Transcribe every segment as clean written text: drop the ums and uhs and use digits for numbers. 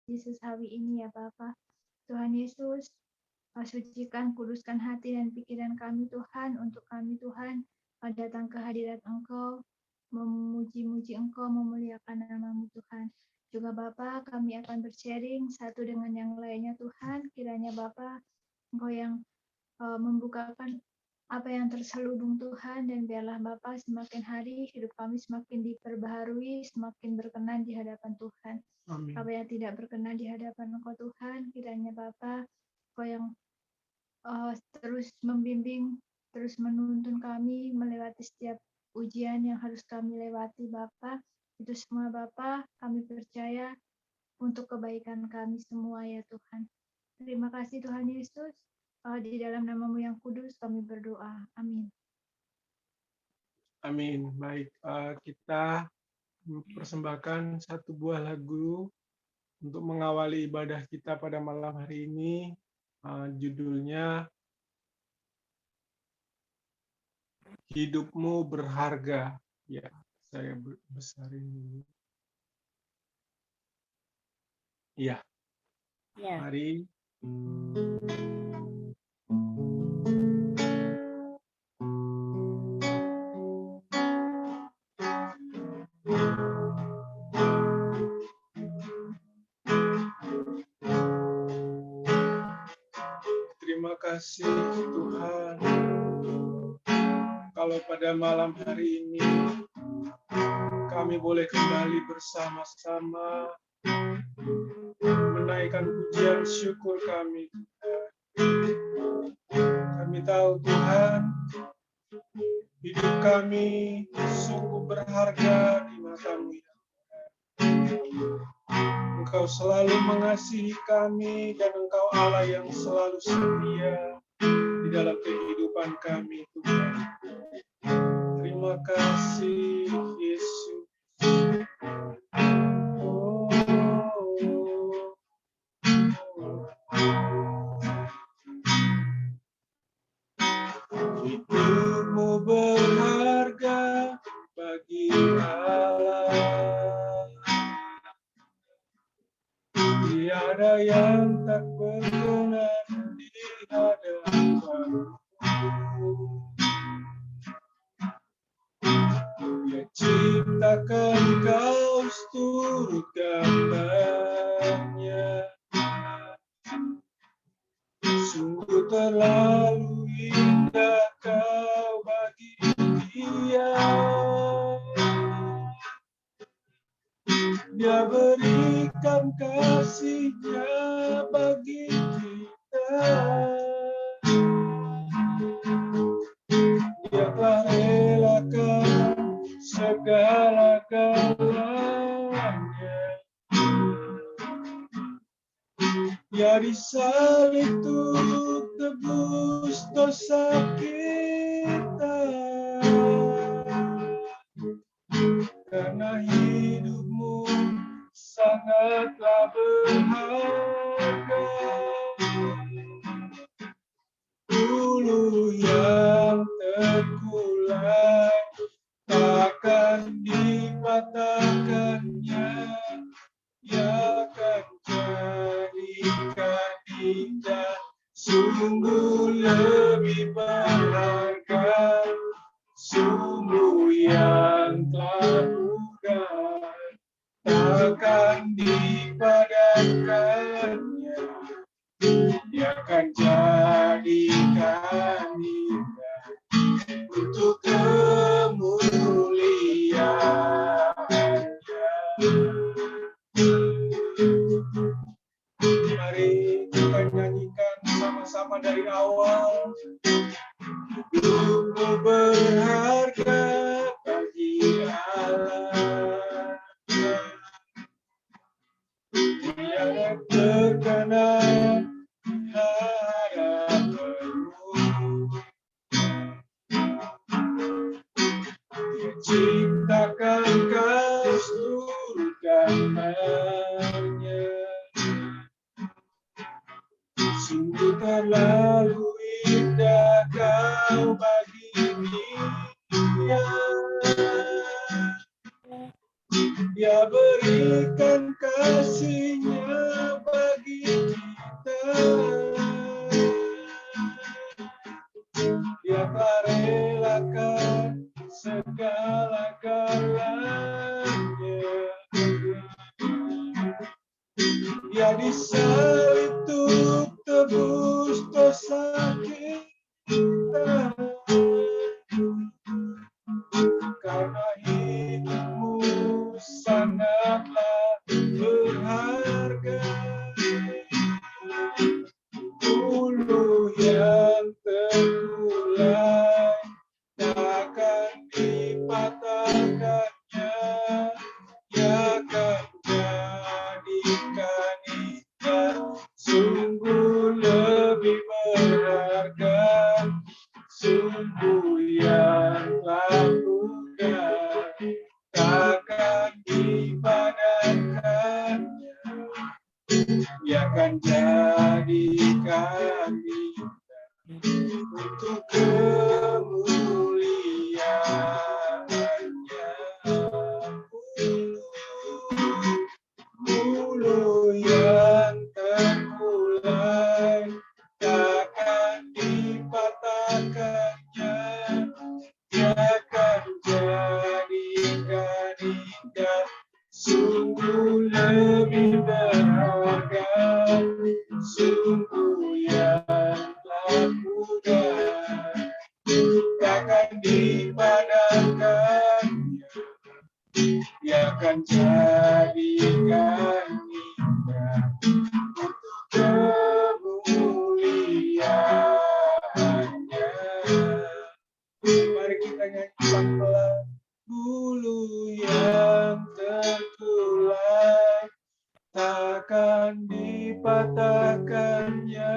Yesus hari ini ya Bapa. Tuhan Yesus, sucikan, kuduskan hati dan pikiran kami Tuhan, untuk kami Tuhan datang ke hadirat Engkau, memuji-muji Engkau, memuliakan nama-Mu Tuhan. Juga Bapa, kami akan bersharing satu dengan yang lainnya Tuhan, kiranya Bapa, Engkau yang membukakan apa yang terselubung Tuhan, dan biarlah Bapa semakin hari hidup kami semakin diperbaharui, semakin berkenan di hadapan Tuhan. Amin. Apa yang tidak berkenan di hadapan Engkau Tuhan, kiranya Bapa, Engkau yang terus membimbing, terus menuntun kami melewati setiap ujian yang harus kami lewati Bapa. Itu semua Bapa, kami percaya untuk kebaikan kami semua ya Tuhan. Terima kasih Tuhan Yesus. Di dalam nama-Mu yang kudus kami berdoa. Amin. Amin. Baik, kita mempersembahkan satu buah lagu untuk mengawali ibadah kita pada malam hari ini. Judulnya Hidupmu Berharga. Ya, saya besarin dulu. Ya. Mari. Terima kasih Tuhan, kalau pada malam hari ini kami boleh kembali bersama-sama menaikkan pujian syukur kami Tuhan. Kami tahu Tuhan, hidup kami sungguh berharga di mata-Mu. Engkau selalu mengasihi kami, dan Engkau Allah yang selalu setia di dalam kehidupan kami Tuhan. Terima kasih Yesus. Hidupmu berharga bagi Allah. Tiada yang tak berkenan di hadapan-Mu. Dia ciptakan kau seturut gambarnya. Sungguh terlalu indah kau bagi Dia. Dia berikan kasih-Nya bagi kita. Dia telah relakan segala-galanya. Dia disalib untuk tebus dosa kita. Karena hidupmu sangatlah berharga. Ulu yang terkulai takkan dipatahkannya. Ia akan jadikan indah, sungguh lebih berharga. Sungguh yang telah bukan takkan dipadankannya. Dia akan jadikan indah untuk kemuliaan-Nya. Mari kita nyanyikan sama-sama dari awal. Hidupmu berharga bagi Allah. Tiada terkenan di hadapan-Mu. Dia ciptakan kau seturut gambarnya. Sungguh terlalu indah kau bagi Dia. Dia berikan kasih-Nya Dia disalib untuk tebus dosa kita. Karena hidupmu sangatlah berharga. Bulu yang terkulai takkan dipatahkannya, dia akan jadikan indah, sungguh lebih berharga, sungguh yang tak mudah, takkan dipadankannya, dia akan jadikan untuk kemuliaan-Nya. Bulu yang terkulai takkan dipatahkannya, dia akan jadikan indah, sungguh lebih berharga, sungguh yang tak mudah, takkan dipadankannya, dia akan jadikan indah untuk kemuliaan-Nya. Mari kita nyanyi pelan-pelan. Bulu yang terkulai takkan dipatahkannya,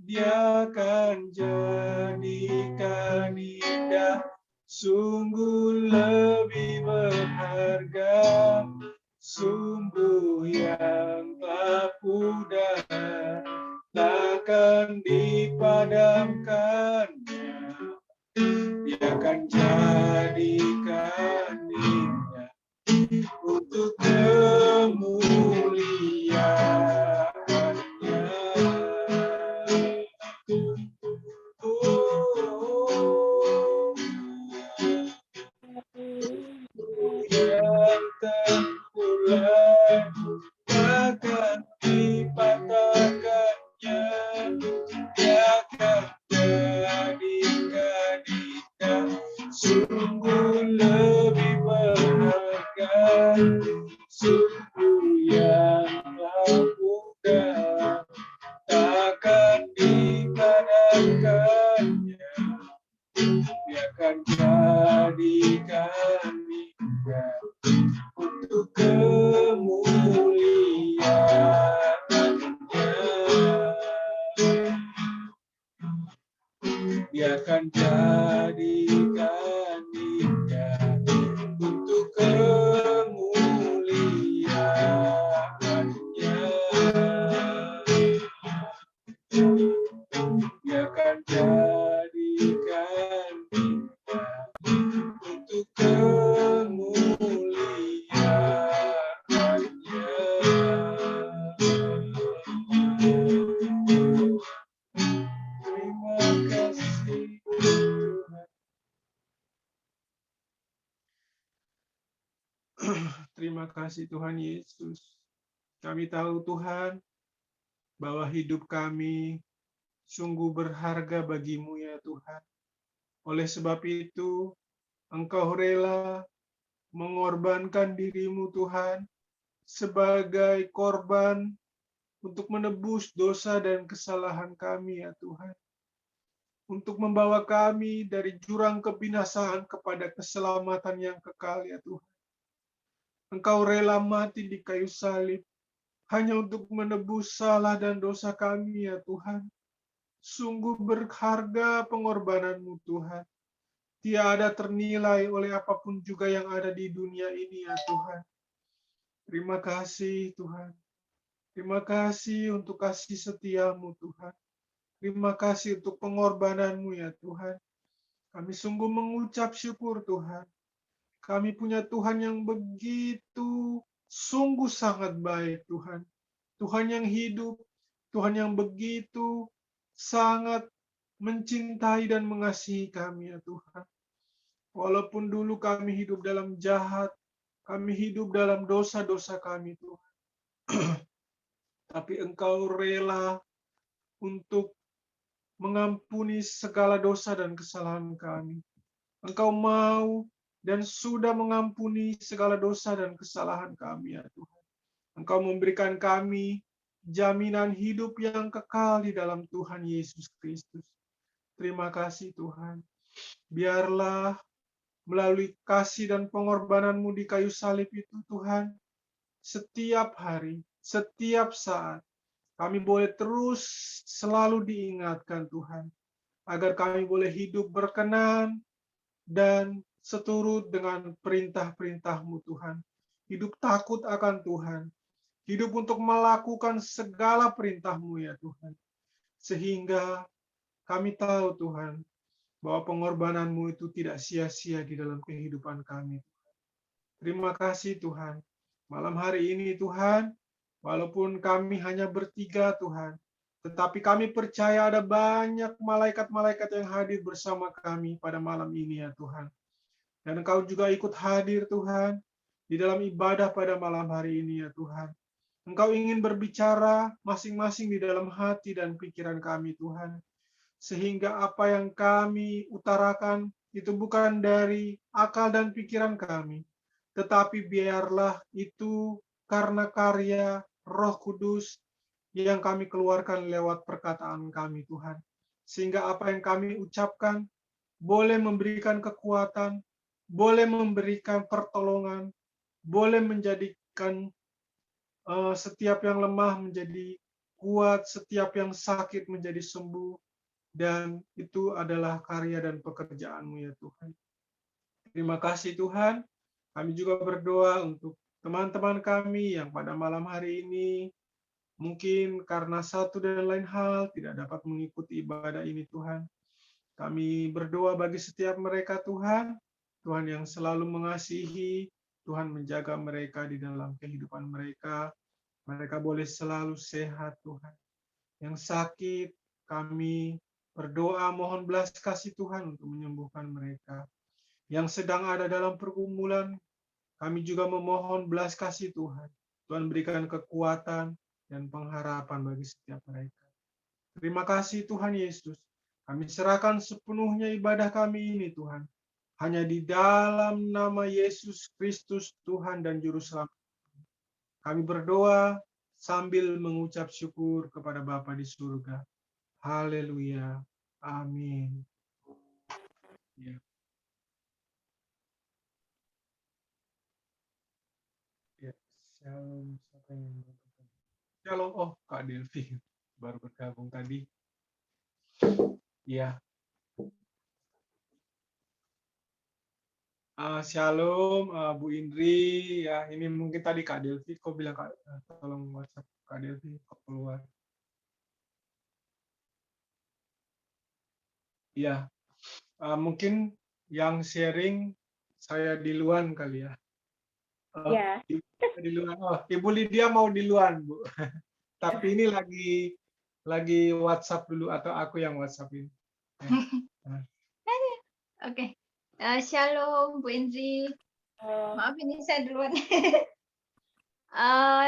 dia akan jadikan indah, sungguh lebih berharga, sungguh yang tak pudar, takkan dipadamkannya, dia akan jadikan indah untuk kemuliaan-Nya. Yang terkulai takkan dipatahkannya, dia akan jadikan indah, sungguh lebih berharga, sungguh yang tak mudah, takkan dipadamkannya, dia akan jadikan indah untuk kemuliaan-Nya. Dia akan jadikan indah untuk kemuliaan-Nya. Dia akan jadikan indah untuk kemuliaan-Nya. Terima kasih Tuhan. Terima kasih Tuhan Yesus. Kami tahu Tuhan bahwa hidup kami sungguh berharga bagi-Mu ya Tuhan. Oleh sebab itu, Engkau rela mengorbankan diri-Mu Tuhan sebagai korban untuk menebus dosa dan kesalahan kami ya Tuhan. Untuk membawa kami dari jurang kebinasaan kepada keselamatan yang kekal ya Tuhan. Engkau rela mati di kayu salib hanya untuk menebus salah dan dosa kami ya Tuhan. Sungguh berharga pengorbanan-Mu Tuhan. Tiada ternilai oleh apapun juga yang ada di dunia ini ya Tuhan. Terima kasih Tuhan. Terima kasih untuk kasih setia-Mu Tuhan. Terima kasih untuk pengorbanan-Mu ya Tuhan. Kami sungguh mengucap syukur Tuhan. Kami punya Tuhan yang begitu sungguh sangat baik Tuhan. Tuhan yang hidup, Tuhan yang begitu sangat mencintai dan mengasihi kami ya Tuhan. Walaupun dulu kami hidup dalam jahat, kami hidup dalam dosa-dosa kami Tuhan. tetapi Engkau rela untuk mengampuni segala dosa dan kesalahan kami. Engkau mau dan sudah mengampuni segala dosa dan kesalahan kami, ya Tuhan. Engkau memberikan kami jaminan hidup yang kekal di dalam Tuhan Yesus Kristus. Terima kasih Tuhan. Biarlah melalui kasih dan pengorbanan-Mu di kayu salib itu Tuhan, setiap hari, setiap saat, kami boleh terus selalu diingatkan Tuhan, agar kami boleh hidup berkenan dan seturut dengan perintah-perintah-Mu Tuhan. Hidup takut akan Tuhan. Hidup untuk melakukan segala perintah-Mu ya Tuhan. Sehingga kami tahu Tuhan, bahwa pengorbanan-Mu itu tidak sia-sia di dalam kehidupan kami. Terima kasih Tuhan. Malam hari ini Tuhan, walaupun kami hanya bertiga Tuhan, tetapi kami percaya ada banyak malaikat-malaikat yang hadir bersama kami pada malam ini ya Tuhan. Dan Engkau juga ikut hadir Tuhan, di dalam ibadah pada malam hari ini ya Tuhan. Engkau ingin berbicara masing-masing di dalam hati dan pikiran kami Tuhan. Sehingga apa yang kami utarakan itu bukan dari akal dan pikiran kami, tetapi biarlah itu karena karya Roh Kudus yang kami keluarkan lewat perkataan kami, Tuhan. Sehingga apa yang kami ucapkan boleh memberikan kekuatan, boleh memberikan pertolongan, boleh menjadikan setiap yang lemah menjadi kuat, setiap yang sakit menjadi sembuh, dan itu adalah karya dan pekerjaan-Mu ya Tuhan. Terima kasih Tuhan. Kami juga berdoa untuk teman-teman kami yang pada malam hari ini mungkin karena satu dan lain hal tidak dapat mengikuti ibadah ini Tuhan. Kami berdoa bagi setiap mereka Tuhan, Tuhan yang selalu mengasihi, Tuhan menjaga mereka di dalam kehidupan mereka. Mereka boleh selalu sehat Tuhan. Yang sakit, kami berdoa mohon belas kasih Tuhan untuk menyembuhkan mereka. Yang sedang ada dalam pergumulan, kami juga memohon belas kasih Tuhan. Tuhan berikan kekuatan dan pengharapan bagi setiap mereka. Terima kasih Tuhan Yesus. Kami serahkan sepenuhnya ibadah kami ini Tuhan. Hanya di dalam nama Yesus Kristus Tuhan dan Juru Selamat. Kami berdoa sambil mengucap syukur kepada Bapa di surga. Haleluya. Amin. Ya. Ya. Shalom. Siapa yang bergabung? Shalom. Oh, Kak Delvi baru bergabung tadi. Ya. Shalom, Bu Indri. Ya, ini mungkin tadi Kak Delvi. Kok bilang Kak, tolong WhatsApp Kak Delvi kok keluar. Ya, mungkin yang sharing saya di luar kali ya. Ya. Di luar. Oh, Ibu Lydia mau di luar, Bu. Tapi ini lagi WhatsApp dulu atau aku yang WhatsApp ini. Oke. Shalom Bu Indri. Maaf ini saya duluan.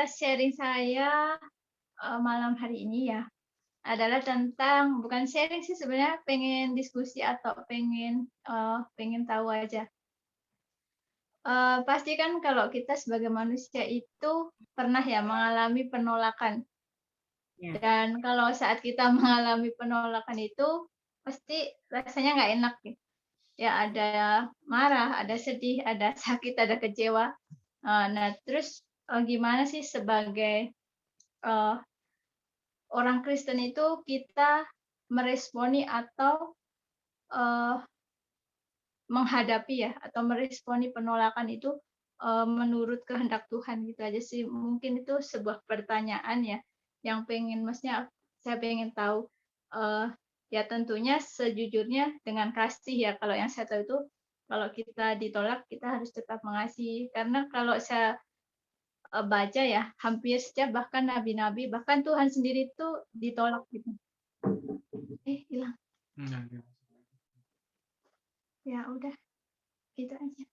Sharing saya malam hari ini ya adalah tentang, bukan sharing sih sebenarnya, pengen diskusi atau pengen tahu aja. Pasti kan kalau kita sebagai manusia itu pernah ya mengalami penolakan. Ya. Dan kalau saat kita mengalami penolakan itu pasti rasanya nggak enak gitu. Ya ada marah, ada sedih, ada sakit, ada kecewa. Nah terus gimana sih sebagai orang Kristen itu kita meresponi atau menghadapi ya, atau meresponi penolakan itu menurut kehendak Tuhan gitu aja sih. Mungkin itu sebuah pertanyaan ya, yang maksudnya saya pengen tahu. Ya tentunya sejujurnya dengan kasih ya. Kalau yang saya tahu itu kalau kita ditolak kita harus tetap mengasihi. Karena kalau saya baca ya, hampir setiap bahkan nabi-nabi, bahkan Tuhan sendiri itu ditolak gitu. Hilang. Ya udah, gitu aja.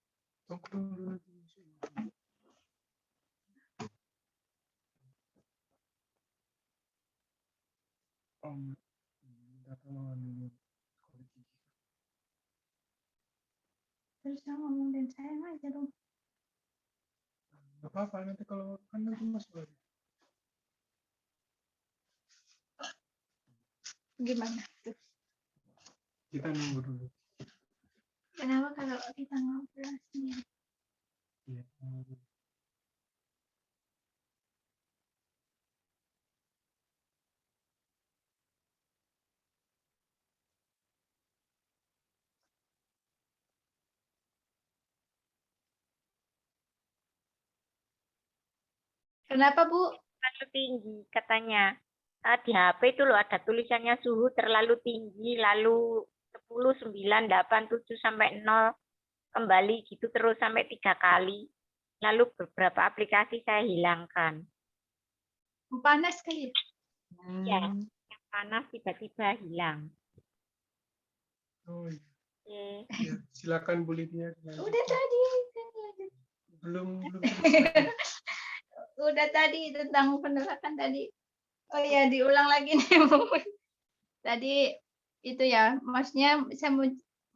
minta tolong dulu. Terus saya ngomong dan sayang aja dong. Gak apa-apa, nanti kalau kan nanti masuk lagi. Gimana tuh? Kita nunggu dulu. Kenapa kalau kita ngobrol sendiri? Iya. Kenapa, Bu? Terlalu tinggi katanya. Di HP itu loh ada tulisannya suhu terlalu tinggi, lalu 10, 9, 8, 7 sampai 0 kembali gitu terus sampai 3 kali. Lalu beberapa aplikasi saya hilangkan. Panas kali. Ya, yang panas tiba-tiba hilang. Oh iya. Oke. Ya, silakan Bu Lydia. Udah tadi. Belum. Udah tadi tentang penolakan tadi. Oh ya, diulang lagi nih, Bu. Tadi itu ya, maksudnya saya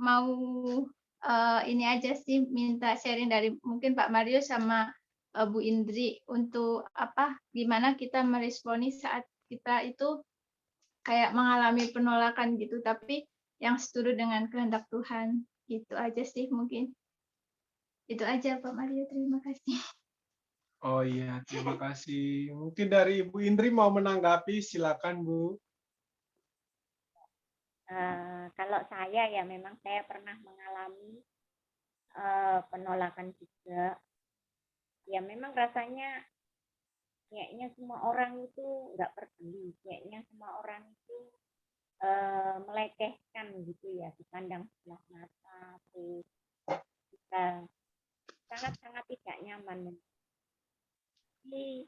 mau ini aja sih minta sharing dari mungkin Pak Mario sama Bu Indri untuk gimana kita meresponi saat kita itu kayak mengalami penolakan gitu, tapi yang seturut dengan kehendak Tuhan. Gitu aja sih mungkin. Itu aja Pak Mario, terima kasih. Oh iya, terima kasih. Mungkin dari Ibu Indri mau menanggapi, silakan Bu. Kalau saya ya memang saya pernah mengalami penolakan juga. Ya memang rasanya kayaknya semua orang itu nggak peduli, kayaknya semua orang itu melecehkan gitu ya, dipandang sebelah mata, terus kita sangat-sangat tidak nyaman. Jadi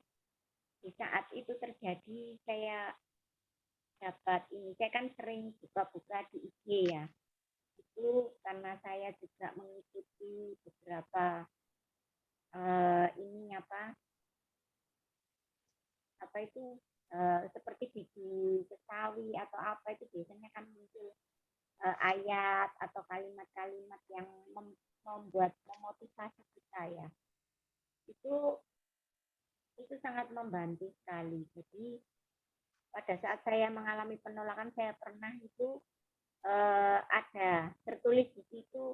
di saat itu terjadi saya dapat ini, saya kan sering buka-buka di IG ya. Itu karena saya juga mengikuti beberapa itu seperti biji kesawi atau apa itu biasanya kan muncul ayat atau kalimat-kalimat yang membuat memotivasi kita ya. Itu sangat membantu sekali. Jadi pada saat saya mengalami penolakan, saya pernah itu ada tertulis di situ,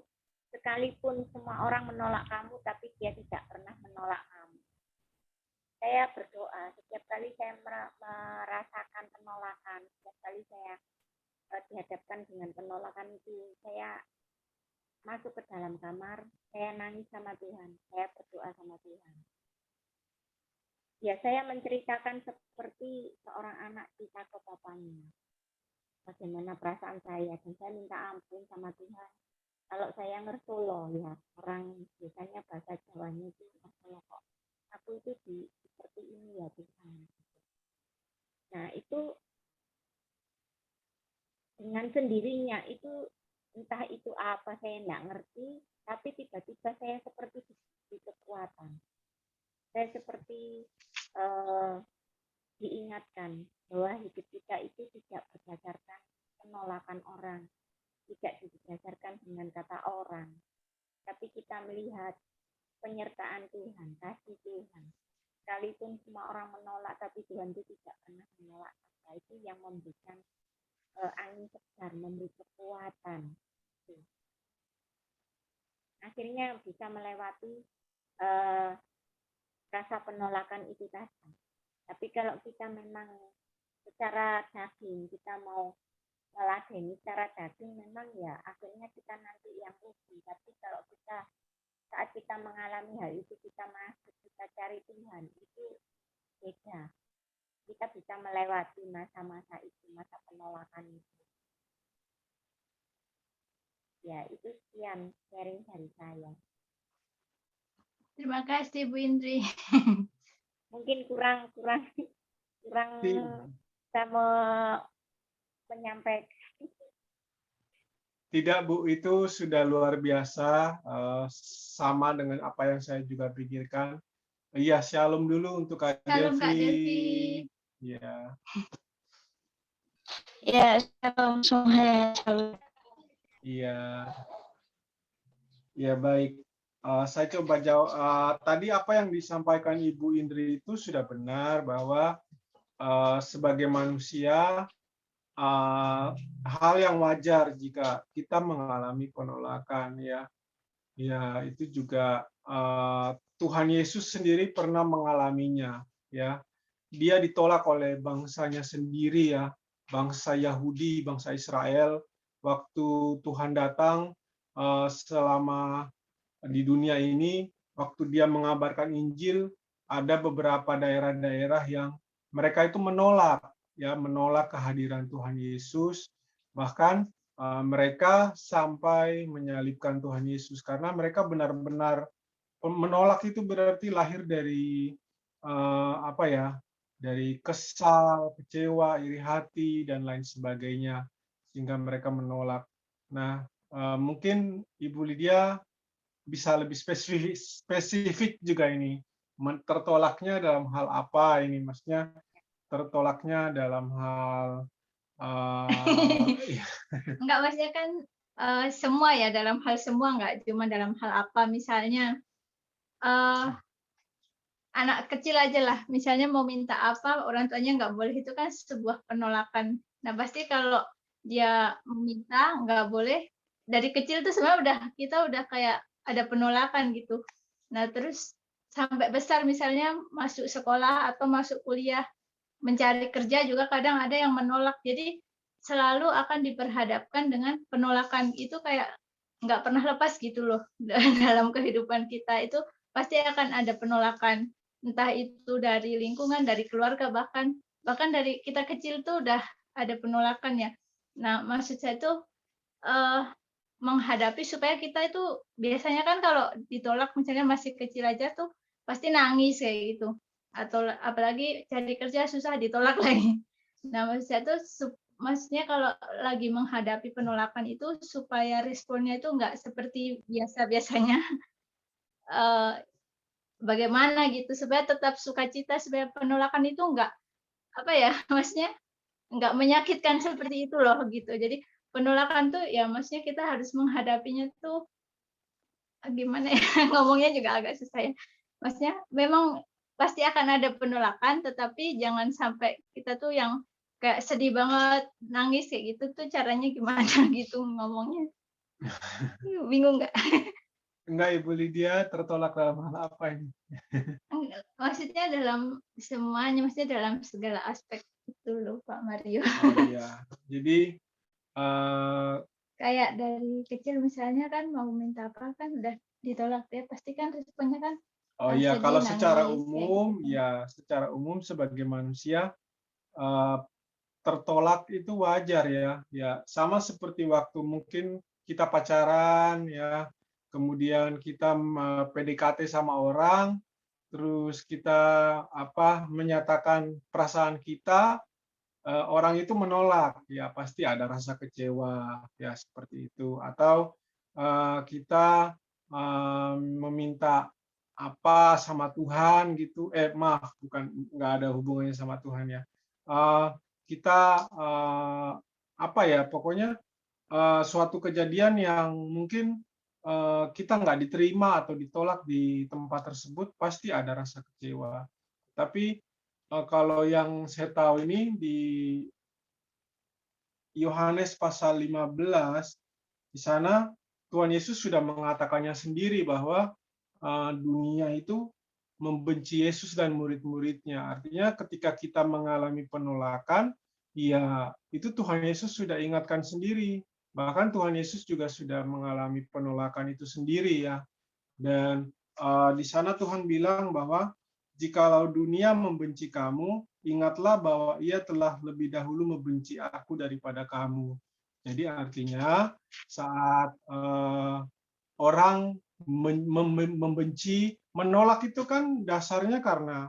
sekalipun semua orang menolak kamu, tapi dia tidak pernah menolak kamu. Saya berdoa setiap kali saya merasakan penolakan, setiap kali saya dihadapkan dengan penolakan itu, saya masuk ke dalam kamar, saya nangis sama Tuhan, saya berdoa sama Tuhan. Ya, saya menceritakan seperti seorang anak cerita ke papanya. Bagaimana perasaan saya, dan saya minta ampun sama Tuhan. Kalau saya ngersolo ya, orang biasanya bahasa Jawanya itu ngersolo kok. Aku itu seperti ini ya Tuhan. Nah, itu dengan sendirinya itu entah itu apa saya nggak ngerti, tapi tiba-tiba saya seperti diberi kekuatan. Saya seperti diingatkan bahwa hidup kita itu tidak berdasarkan penolakan orang, tidak didasarkan dengan kata orang, tapi kita melihat penyertaan Tuhan, kasih Tuhan. Sekalipun semua orang menolak, tapi Tuhan itu tidak pernah menolak kita. Itu yang memberikan angin segar, memberi kekuatan. Akhirnya bisa melewati rasa penolakan itu tadi. Tapi kalau kita memang secara daging, kita mau meladeni secara daging, memang ya akhirnya kita nanti yang rugi. Tapi kalau kita saat kita mengalami hal itu, kita masuk, kita cari Tuhan, itu beda. Kita bisa melewati masa-masa itu, masa penolakan itu. Ya, itu sekian sharing dari saya. Terima kasih Bu Indri. Mungkin kurang bisa menyampaikan. Tidak Bu, itu sudah luar biasa, sama dengan apa yang saya juga pikirkan. Iya, shalom dulu untuk Kak Shalom Kak Delvi. Delvi. Ya. Ya, shalom semuanya. Shalom. Iya, ya baik. Saya coba jawab. Tadi apa yang disampaikan Ibu Indri itu sudah benar bahwa sebagai manusia hal yang wajar jika kita mengalami penolakan ya. Ya, itu juga Tuhan Yesus sendiri pernah mengalaminya ya. Dia ditolak oleh bangsanya sendiri ya, bangsa Yahudi, bangsa Israel waktu Tuhan datang selama di dunia ini, waktu dia mengabarkan Injil, ada beberapa daerah-daerah yang mereka itu menolak ya, menolak kehadiran Tuhan Yesus, bahkan mereka sampai menyalibkan Tuhan Yesus karena mereka benar-benar menolak. Itu berarti lahir dari apa ya, dari kesal, kecewa, iri hati dan lain sebagainya sehingga mereka menolak. Nah, mungkin Ibu Lydia bisa lebih spesifik juga ini, tertolaknya dalam hal apa ini, maksudnya tertolaknya dalam hal iya. Enggak, maksudnya kan semua ya, dalam hal semua, enggak cuma dalam hal apa. Misalnya anak kecil aja lah, misalnya mau minta apa, orang tuanya nggak boleh, itu kan sebuah penolakan. Nah, pasti kalau dia meminta nggak boleh, dari kecil tuh sebenarnya kita udah kayak ada penolakan gitu. Nah, terus sampai besar misalnya masuk sekolah atau masuk kuliah, mencari kerja juga kadang ada yang menolak. Jadi selalu akan diperhadapkan dengan penolakan. Itu kayak nggak pernah lepas gitu loh dalam kehidupan kita. Itu pasti akan ada penolakan. Entah itu dari lingkungan, dari keluarga, bahkan dari kita kecil tuh udah ada penolakan ya. Nah, maksud saya tuh menghadapi supaya kita itu biasanya kan kalau ditolak misalnya masih kecil aja tuh pasti nangis kayak gitu. Atau apalagi cari kerja susah ditolak lagi. Nah, maksud saya tuh maksudnya kalau lagi menghadapi penolakan itu supaya responnya itu nggak seperti biasa-biasanya. Bagaimana gitu supaya tetap sukacita, supaya penolakan itu nggak apa ya, maksudnya nggak menyakitkan seperti itu loh gitu. Jadi penolakan tuh ya maksudnya kita harus menghadapinya tuh gimana ya, ngomongnya juga agak susah ya. Maksudnya memang pasti akan ada penolakan, tetapi jangan sampai kita tuh yang kayak sedih banget, nangis kayak gitu tuh caranya gimana gitu ngomongnya. Bingung nggak? Enggak, Ibu Lydia, tertolak dalam hal apa ini? Maksudnya dalam semuanya, maksudnya dalam segala aspek itu loh Pak Mario. Oh iya, jadi Kayak dari kecil misalnya kan mau minta apa kan udah ditolak ya, pasti kan responnya kan oh ya, sedih, kalau secara nangis kayak umum, gitu. ya secara umum sebagai manusia tertolak itu wajar ya. Ya, sama seperti waktu mungkin kita pacaran ya, kemudian kita PDKT sama orang, terus kita menyatakan perasaan kita, orang itu menolak, ya pasti ada rasa kecewa ya seperti itu. Atau kita meminta apa sama Tuhan gitu, maaf, bukan, nggak ada hubungannya sama Tuhan ya. Kita pokoknya suatu kejadian yang mungkin kita nggak diterima atau ditolak di tempat tersebut, pasti ada rasa kecewa. Tapi kalau yang saya tahu ini di Yohanes pasal 15, di sana Tuhan Yesus sudah mengatakannya sendiri bahwa dunia itu membenci Yesus dan murid-muridnya. Artinya ketika kita mengalami penolakan, ya itu Tuhan Yesus sudah ingatkan sendiri. Bahkan Tuhan Yesus juga sudah mengalami penolakan itu sendiri ya. Dan di sana Tuhan bilang bahwa jikalau dunia membenci kamu, ingatlah bahwa ia telah lebih dahulu membenci aku daripada kamu. Jadi artinya saat orang membenci, menolak itu kan dasarnya karena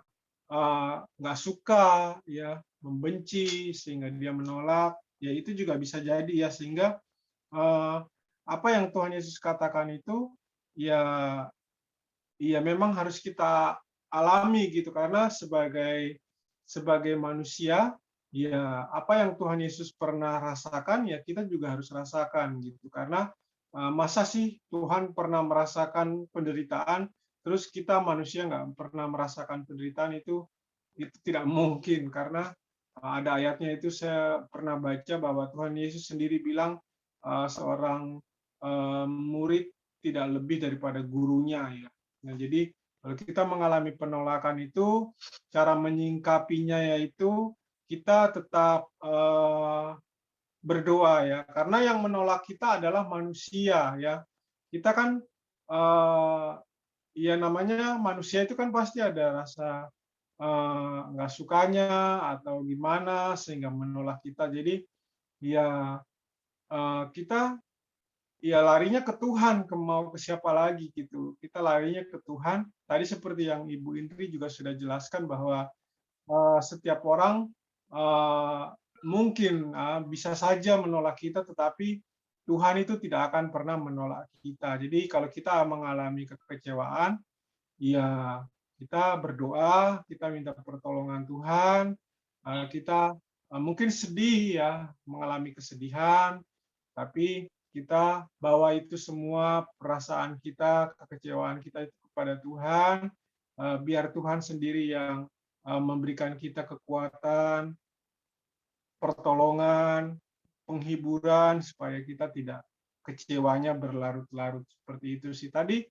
nggak suka, ya, membenci sehingga dia menolak. Ya itu juga bisa jadi ya, sehingga apa yang Tuhan Yesus katakan itu ya memang harus kita alami gitu, karena sebagai manusia ya apa yang Tuhan Yesus pernah rasakan ya kita juga harus rasakan gitu. Karena masa sih Tuhan pernah merasakan penderitaan, terus kita manusia nggak pernah merasakan penderitaan, itu tidak mungkin. Karena ada ayatnya itu saya pernah baca bahwa Tuhan Yesus sendiri bilang seorang murid tidak lebih daripada gurunya ya. Nah, jadi kalau kita mengalami penolakan itu, cara menyingkapinya yaitu kita tetap berdoa ya, karena yang menolak kita adalah manusia ya. Kita kan ya namanya manusia itu kan pasti ada rasa nggak sukanya atau gimana sehingga menolak kita. Jadi ya kita ya larinya ke Tuhan, mau ke siapa lagi gitu. Kita larinya ke Tuhan. Tadi seperti yang Ibu Indri juga sudah jelaskan bahwa setiap orang mungkin bisa saja menolak kita, tetapi Tuhan itu tidak akan pernah menolak kita. Jadi kalau kita mengalami kekecewaan, ya kita berdoa, kita minta pertolongan Tuhan, kita mungkin sedih ya, mengalami kesedihan, tapi kita bawa itu semua perasaan kita, kekecewaan kita itu kepada Tuhan, biar Tuhan sendiri yang memberikan kita kekuatan, pertolongan, penghiburan, supaya kita tidak kecewanya berlarut-larut. Seperti itu sih. Tadi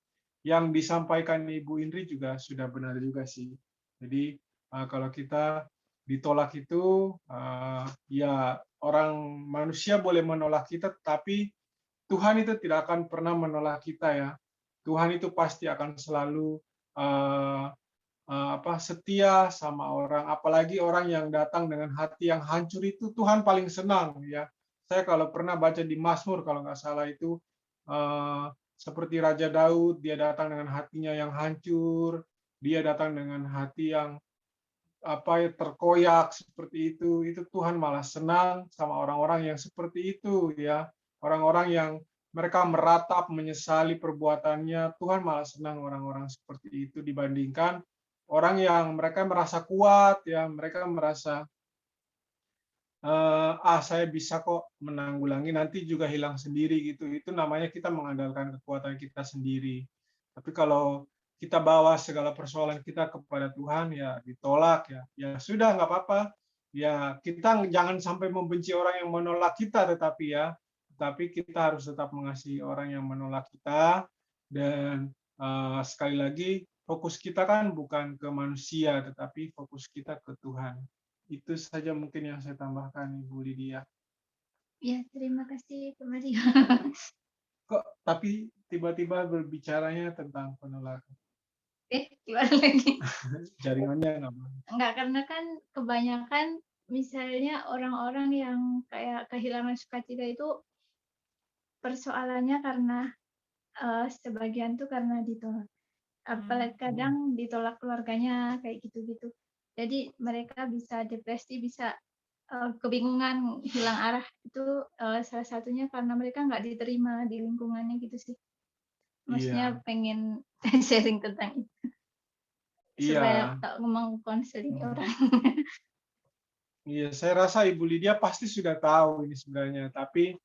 yang disampaikan Ibu Indri juga sudah benar juga sih. Jadi kalau kita ditolak itu, ya orang manusia boleh menolak kita, tapi Tuhan itu tidak akan pernah menolak kita ya. Tuhan itu pasti akan selalu setia sama orang, apalagi orang yang datang dengan hati yang hancur itu Tuhan paling senang ya. Saya kalau pernah baca di Mazmur kalau nggak salah itu seperti Raja Daud, dia datang dengan hatinya yang hancur, dia datang dengan hati yang terkoyak seperti itu Tuhan malah senang sama orang-orang yang seperti itu ya. Orang-orang yang mereka meratap, menyesali perbuatannya, Tuhan malah senang orang-orang seperti itu dibandingkan orang yang mereka merasa kuat ya, mereka merasa saya bisa kok menanggulangi, nanti juga hilang sendiri gitu. Itu namanya kita mengandalkan kekuatan kita sendiri. Tapi kalau kita bawa segala persoalan kita kepada Tuhan ya ditolak ya, ya sudah nggak apa-apa. Ya kita jangan sampai membenci orang yang menolak kita, tetapi kita harus tetap mengasihi orang yang menolak kita. Dan sekali lagi fokus kita kan bukan ke manusia, tetapi fokus kita ke Tuhan. Itu saja mungkin yang saya tambahkan, Ibu Lydia. Ya, terima kasih Kak Mario. Kok tapi tiba-tiba berbicaranya tentang penolakan? Gimana lagi? Jaringannya nggak mau. Enggak, karena kan kebanyakan misalnya orang-orang yang kayak kehilangan sukacita itu persoalannya karena sebagian tuh karena ditolak. Apalagi kadang ditolak keluarganya kayak gitu-gitu. Jadi mereka bisa depresi, bisa kebingungan, hilang arah. Itu salah satunya karena mereka nggak diterima di lingkungannya gitu sih. Maksudnya pengen sharing tentang itu. Supaya ngomong konseling orang. Iya, saya rasa Ibu Lydia pasti sudah tahu ini sebenarnya, tapi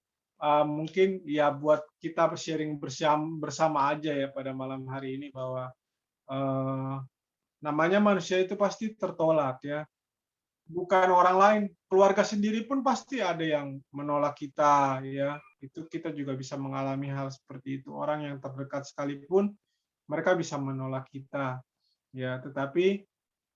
mungkin ya buat kita sharing bersama aja ya pada malam hari ini bahwa namanya manusia itu pasti tertolak ya. Bukan orang lain, keluarga sendiri pun pasti ada yang menolak kita ya. Itu kita juga bisa mengalami hal seperti itu. Orang yang terdekat sekalipun mereka bisa menolak kita. Ya, tetapi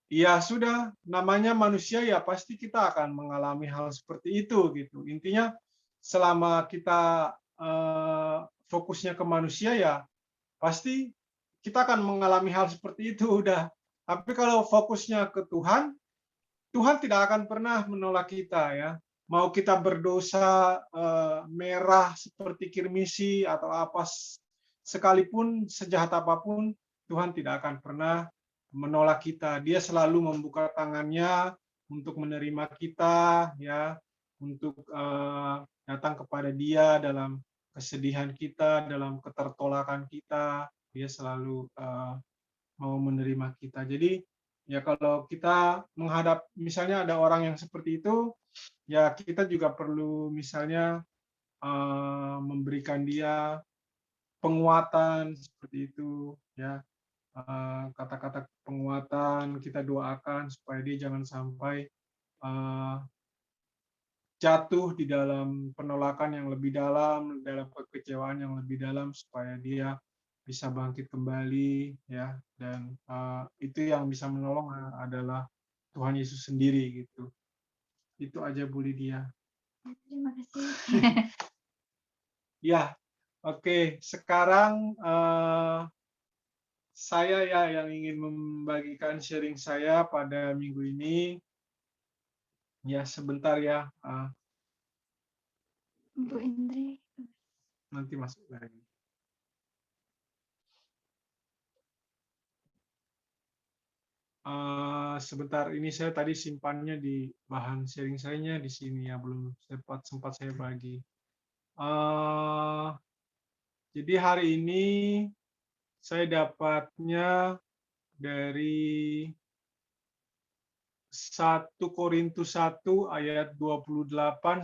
ya sudah, namanya manusia ya pasti kita akan mengalami hal seperti itu gitu. Intinya selama kita fokusnya ke manusia ya pasti kita akan mengalami hal seperti itu udah. Tapi kalau fokusnya ke Tuhan, Tuhan tidak akan pernah menolak kita ya. Mau kita berdosa merah seperti kirmisi atau apa sekalipun, sejahat apapun, Tuhan tidak akan pernah menolak kita. Dia selalu membuka tangannya untuk menerima kita ya, untuk datang kepada Dia dalam kesedihan kita, dalam ketertolakan kita. Dia selalu mau menerima kita. Jadi Ya kalau kita menghadap misalnya ada orang yang seperti itu, ya kita juga perlu misalnya memberikan dia penguatan seperti itu, ya. Kata-kata penguatan kita doakan supaya dia jangan sampai eh, jatuh di dalam penolakan yang lebih dalam, dalam kekecewaan yang lebih dalam, supaya dia bisa bangkit kembali, ya. Dan itu yang bisa menolong adalah Tuhan Yesus sendiri gitu. Itu aja Bu Lydia. Terima kasih. Ya, oke. Sekarang saya ya yang ingin membagikan sharing saya pada minggu ini. Ya, sebentar ya. Bu Indri. Nanti masuk lagi. Sebentar, ini saya tadi simpannya di bahan sharing saya di sini ya, belum sempat saya bagi. Jadi hari ini saya dapatnya dari 1 Korintus 1 ayat 28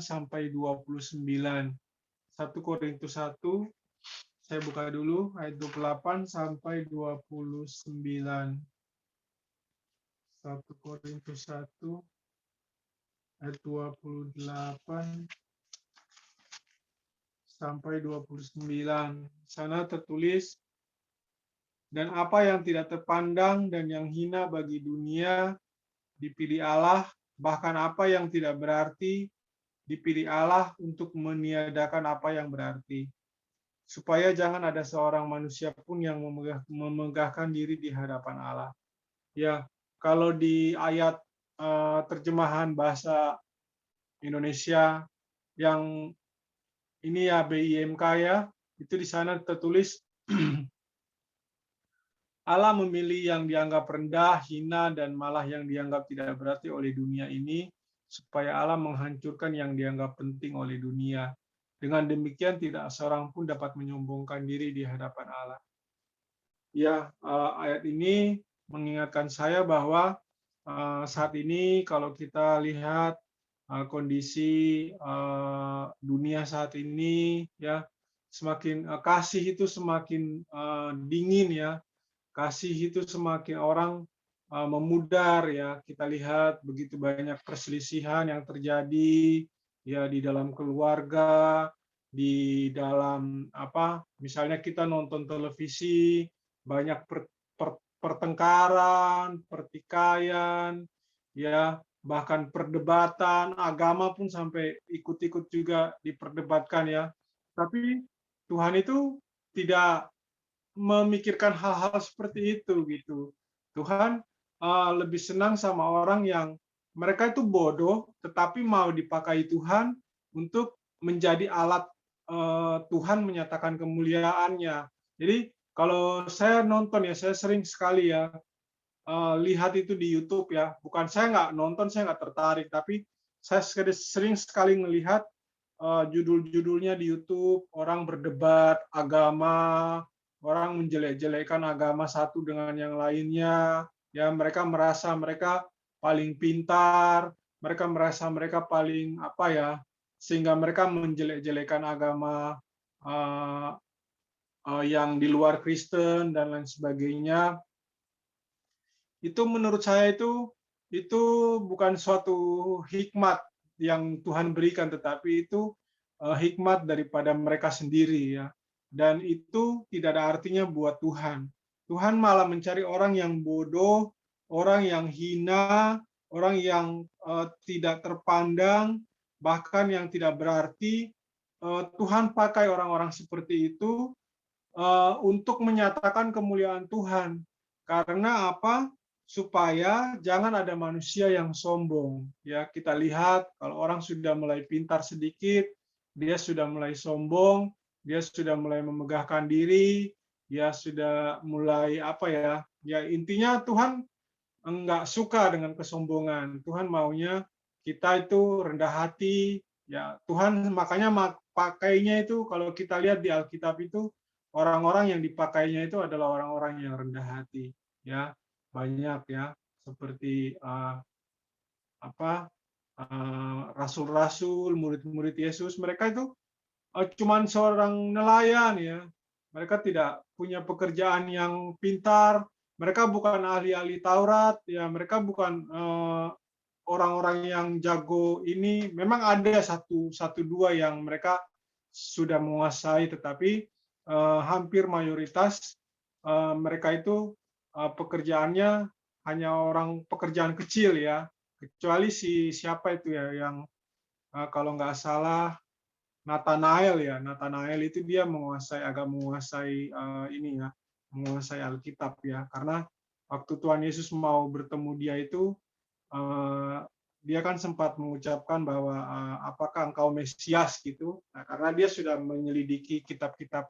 sampai 29. 1 Korintus 1, saya buka dulu ayat 28 sampai 29. 1 Korintus 1 ayat 28 sampai 29. Sana tertulis, dan apa yang tidak terpandang dan yang hina bagi dunia dipilih Allah, bahkan apa yang tidak berarti dipilih Allah untuk meniadakan apa yang berarti, supaya jangan ada seorang manusia pun yang memegahkan diri di hadapan Allah. Ya, kalau di ayat terjemahan bahasa Indonesia yang ini ya BIMK ya, itu di sana tertulis Allah memilih yang dianggap rendah, hina, dan malah yang dianggap tidak berarti oleh dunia ini, supaya Allah menghancurkan yang dianggap penting oleh dunia. Dengan demikian tidak seorang pun dapat menyombongkan diri di hadapan Allah. Ya, ayat ini mengingatkan saya bahwa saat ini kalau kita lihat kondisi dunia saat ini, ya semakin kasih itu semakin dingin ya, kasih itu semakin orang memudar ya. Kita lihat begitu banyak perselisihan yang terjadi ya di dalam keluarga, di dalam apa? Misalnya kita nonton televisi, banyak pertengkaran, pertikaian, ya bahkan perdebatan agama pun sampai ikut-ikut juga diperdebatkan ya. Tapi Tuhan itu tidak memikirkan hal-hal seperti itu gitu. Tuhan lebih senang sama orang yang mereka itu bodoh tetapi mau dipakai Tuhan untuk menjadi alat Tuhan menyatakan kemuliaannya. Jadi kalau saya nonton ya, saya sering sekali ya lihat itu di YouTube ya. Bukan saya nggak nonton, saya nggak tertarik, tapi saya sering sekali melihat judul-judulnya di YouTube, orang berdebat agama, orang menjelek-jelekan agama satu dengan yang lainnya, ya mereka merasa mereka paling pintar, mereka merasa mereka paling apa ya, sehingga mereka menjelek-jelekan agama yang di luar Kristen dan lain sebagainya. Itu menurut saya itu bukan suatu hikmat yang Tuhan berikan, tetapi itu hikmat daripada mereka sendiri ya. Dan itu tidak ada artinya buat Tuhan. Tuhan malah mencari orang yang bodoh, orang yang hina, orang yang tidak terpandang, bahkan yang tidak berarti. Tuhan pakai orang-orang seperti itu untuk menyatakan kemuliaan Tuhan. Karena apa? Supaya jangan ada manusia yang sombong. Ya, kita lihat kalau orang sudah mulai pintar sedikit, dia sudah mulai sombong, dia sudah mulai memegahkan diri, dia sudah mulai apa ya? Ya intinya Tuhan enggak suka dengan kesombongan. Tuhan maunya kita itu rendah hati. Ya, Tuhan makanya pakainya itu kalau kita lihat di Alkitab itu orang-orang yang dipakainya itu adalah orang-orang yang rendah hati. Ya, banyak ya. seperti rasul-rasul, murid-murid Yesus, mereka itu cuman seorang nelayan ya. Mereka tidak punya pekerjaan yang pintar, mereka bukan ahli-ahli Taurat, ya mereka bukan orang-orang yang jago ini. Memang ada satu dua yang mereka sudah menguasai, tetapi hampir mayoritas mereka itu pekerjaannya hanya orang pekerjaan kecil ya, kecuali siapa itu ya yang kalau nggak salah Nathanael itu dia agak menguasai ini ya, menguasai Alkitab ya, karena waktu Tuhan Yesus mau bertemu dia itu dia kan sempat mengucapkan bahwa apakah engkau Mesias gitu. Nah, karena dia sudah menyelidiki kitab-kitab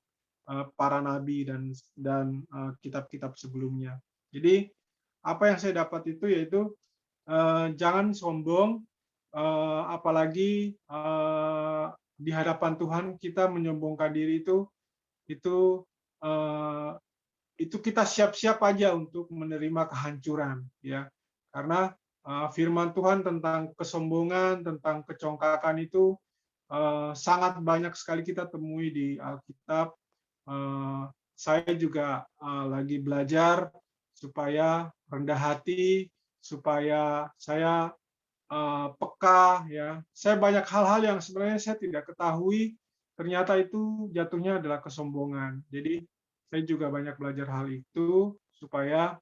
para nabi dan kitab-kitab sebelumnya. Jadi apa yang saya dapat itu yaitu jangan sombong, apalagi di hadapan Tuhan kita menyombongkan diri itu kita siap-siap aja untuk menerima kehancuran ya, karena firman Tuhan tentang kesombongan, tentang kecongkakan itu sangat banyak sekali kita temui di Alkitab. Saya juga lagi belajar supaya rendah hati, supaya saya peka ya. Saya banyak hal-hal yang sebenarnya saya tidak ketahui, ternyata itu jatuhnya adalah kesombongan. Jadi saya juga banyak belajar hal itu supaya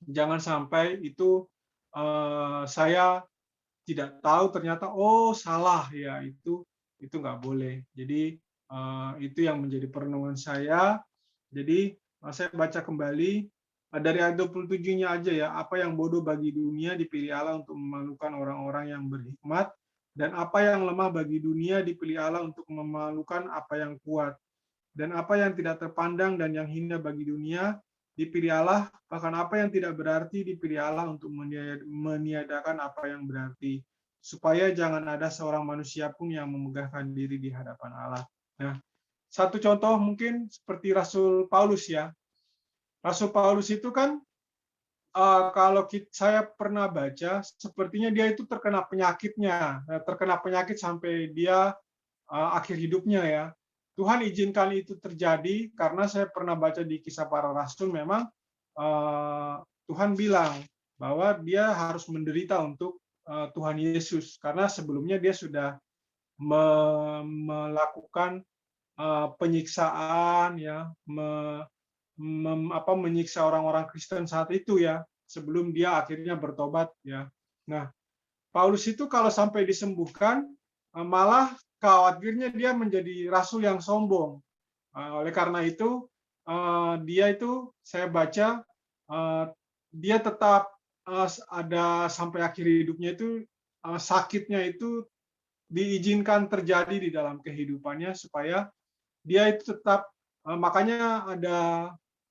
jangan sampai itu saya tidak tahu ternyata salah ya, itu nggak boleh. Jadi itu yang menjadi perenungan saya. Jadi saya baca kembali dari ayat 27-nya aja ya, apa yang bodoh bagi dunia dipilih Allah untuk memalukan orang-orang yang berhikmat, dan apa yang lemah bagi dunia dipilih Allah untuk memalukan apa yang kuat, dan apa yang tidak terpandang dan yang hina bagi dunia dipilih Allah, bahkan apa yang tidak berarti dipilih Allah untuk meniadakan apa yang berarti, supaya jangan ada seorang manusia pun yang memegahkan diri di hadapan Allah. Nah, satu contoh mungkin seperti Rasul Paulus ya. Rasul Paulus itu kan kalau saya pernah baca, sepertinya dia itu terkena penyakit sampai dia akhir hidupnya ya. Tuhan izinkan itu terjadi karena saya pernah baca di Kisah Para Rasul, memang Tuhan bilang bahwa dia harus menderita untuk Tuhan Yesus, karena sebelumnya dia sudah melakukan penyiksaan ya, menyiksa orang-orang Kristen saat itu ya, sebelum dia akhirnya bertobat ya. Nah, Paulus itu kalau sampai disembuhkan, malah khawatirnya dia menjadi rasul yang sombong. Oleh karena itu, dia itu saya baca dia tetap ada sampai akhir hidupnya itu, sakitnya itu diizinkan terjadi di dalam kehidupannya supaya dia itu tetap, makanya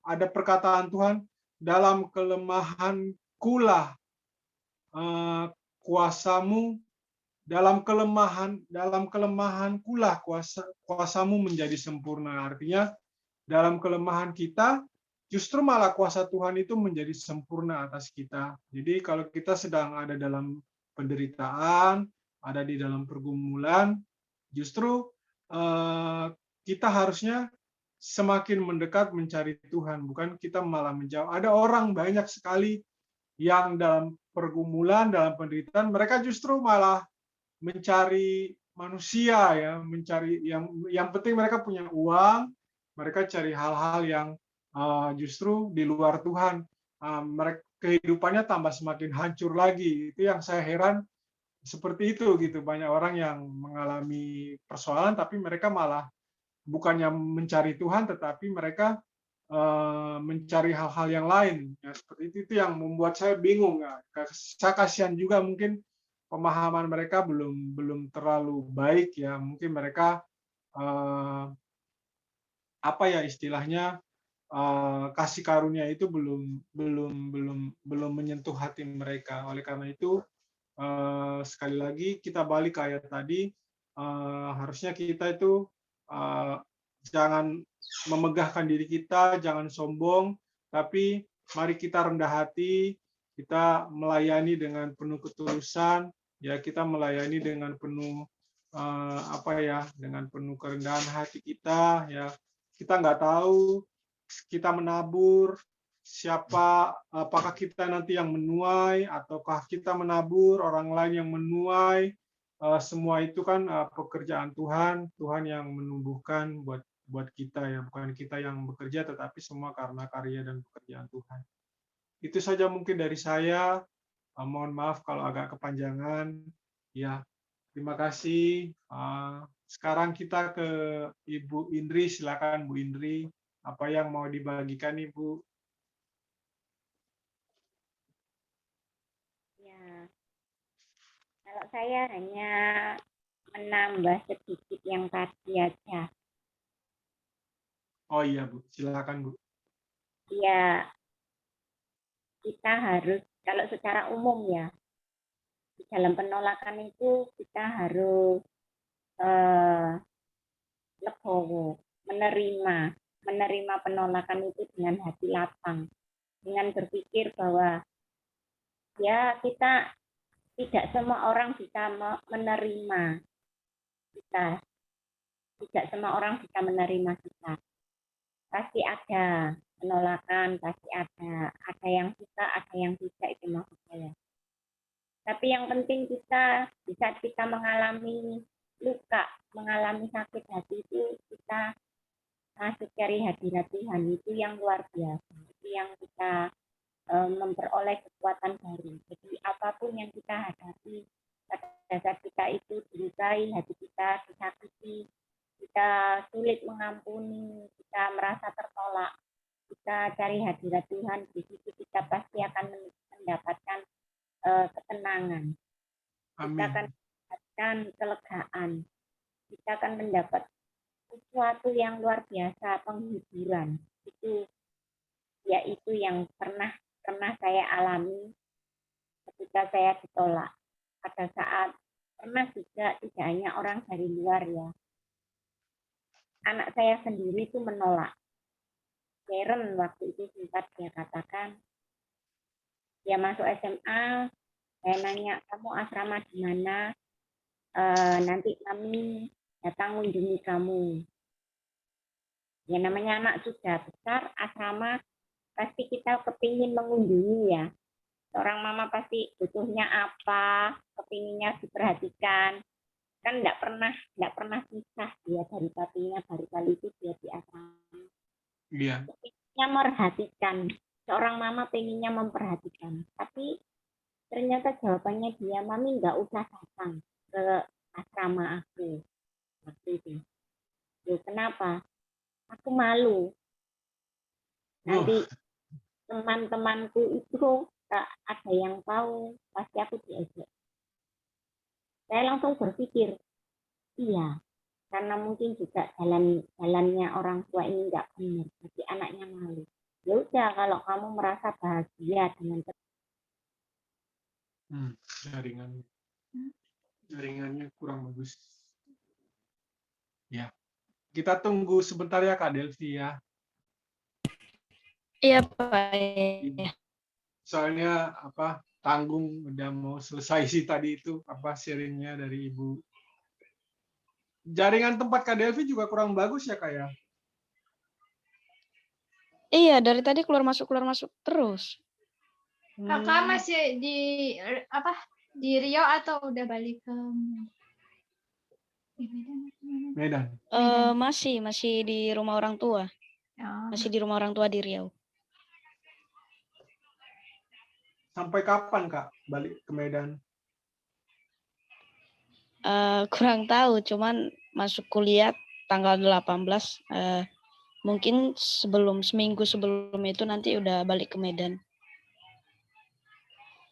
ada perkataan Tuhan, dalam kelemahankulah kuasamu, dalam kelemahankulah kuasamu menjadi sempurna. Artinya dalam kelemahan kita justru malah kuasa Tuhan itu menjadi sempurna atas kita. Jadi kalau kita sedang ada dalam penderitaan, ada di dalam pergumulan, justru kita harusnya semakin mendekat mencari Tuhan, bukan kita malah menjauh. Ada orang banyak sekali yang dalam pergumulan, dalam penderitaan, mereka justru malah mencari manusia ya, mencari yang penting mereka punya uang, mereka cari hal-hal yang justru di luar Tuhan. Mereka kehidupannya tambah semakin hancur lagi. Itu yang saya heran, seperti itu gitu. Banyak orang yang mengalami persoalan tapi mereka malah bukannya mencari Tuhan, tetapi mereka mencari hal-hal yang lain. Ya, seperti itu yang membuat saya bingung. Ya. Saya kasihan juga, mungkin pemahaman mereka belum terlalu baik ya. Mungkin mereka apa ya istilahnya, kasih karunia itu belum menyentuh hati mereka. Oleh karena itu sekali lagi kita balik ke ayat tadi, harusnya kita itu jangan memegahkan diri kita, jangan sombong, tapi mari kita rendah hati, kita melayani dengan penuh ketulusan, ya kita melayani dengan penuh dengan penuh kerendahan hati kita, ya kita nggak tahu kita menabur siapa, apakah kita nanti yang menuai ataukah kita menabur orang lain yang menuai. Semua itu kan pekerjaan Tuhan, Tuhan yang menumbuhkan buat kita, ya bukan kita yang bekerja, tetapi semua karena karya dan pekerjaan Tuhan. Itu saja mungkin dari saya. Mohon maaf kalau agak kepanjangan. Ya, terima kasih. Sekarang kita ke Ibu Indri, silakan Bu Indri. Apa yang mau dibagikan Ibu? Ya, kalau saya hanya menambah sedikit yang tadi aja. Oh iya Bu, silakan Bu. Ya, kita harus, kalau secara umum ya, di dalam penolakan itu kita harus legowo, menerima penolakan itu dengan hati lapang, dengan berpikir bahwa ya kita tidak semua orang bisa menerima kita, tidak semua orang bisa menerima kita. Pasti ada penolakan, pasti ada yang suka, ada yang tidak, itu maksud saya. Tapi yang penting kita, di saat kita mengalami luka, mengalami sakit hati itu, kita masuk cari hadirat Tuhan, itu yang luar biasa. Itu yang kita memperoleh kekuatan baru. Jadi apapun yang kita hadapi, pada saat kita itu dilukai, hati kita disakiti, kita sulit mengampuni, kita merasa tertolak, kita cari hadirat Tuhan, di situ kita pasti akan mendapatkan ketenangan. Kita akan mendapatkan kelegaan. Kita akan mendapat sesuatu yang luar biasa, penghiburan. Itu yaitu yang pernah saya alami ketika saya ditolak. Pada saat pernah juga, tidak hanya orang dari luar ya, anak saya sendiri itu menolak. Karen waktu itu sempat dia katakan, dia masuk SMA, saya nanya, kamu asrama di mana? Nanti kami datang mengunjungi kamu. Ya namanya anak sudah besar, asrama pasti kita kepingin mengunjungi ya. Seorang mama pasti butuhnya apa, kepinginnya diperhatikan. Kan enggak pernah pisah dia dari papinya, baru kali itu dia di asrama. Iya. Kepinginnya merhatikan. Seorang mama pengennya memperhatikan. Tapi ternyata jawabannya dia, mami enggak usah datang ke asrama aku. Waktu itu. Loh, kenapa? Aku malu. Nanti teman-temanku itu ada yang tahu, pasti aku diejek. Saya langsung berpikir, iya, karena mungkin juga jalannya orang tua ini nggak benar, jadi anaknya malu. Ya udah, kalau kamu merasa bahagia dengan jaringannya kurang bagus. Ya, kita tunggu sebentar ya Kak Delvi ya. Iya Pak. Soalnya tanggung udah mau selesai sih tadi itu sharingnya dari Ibu. Jaringan tempat Kak Delvi juga kurang bagus ya Kak ya? Iya, dari tadi keluar masuk terus. Kakak masih di Riau atau udah balik ke Medan? Masih di rumah orang tua. Masih di rumah orang tua di Riau. Sampai kapan Kak balik ke Medan? Kurang tahu, cuman masuk kuliah tanggal 18. Mungkin seminggu sebelum itu nanti udah balik ke Medan.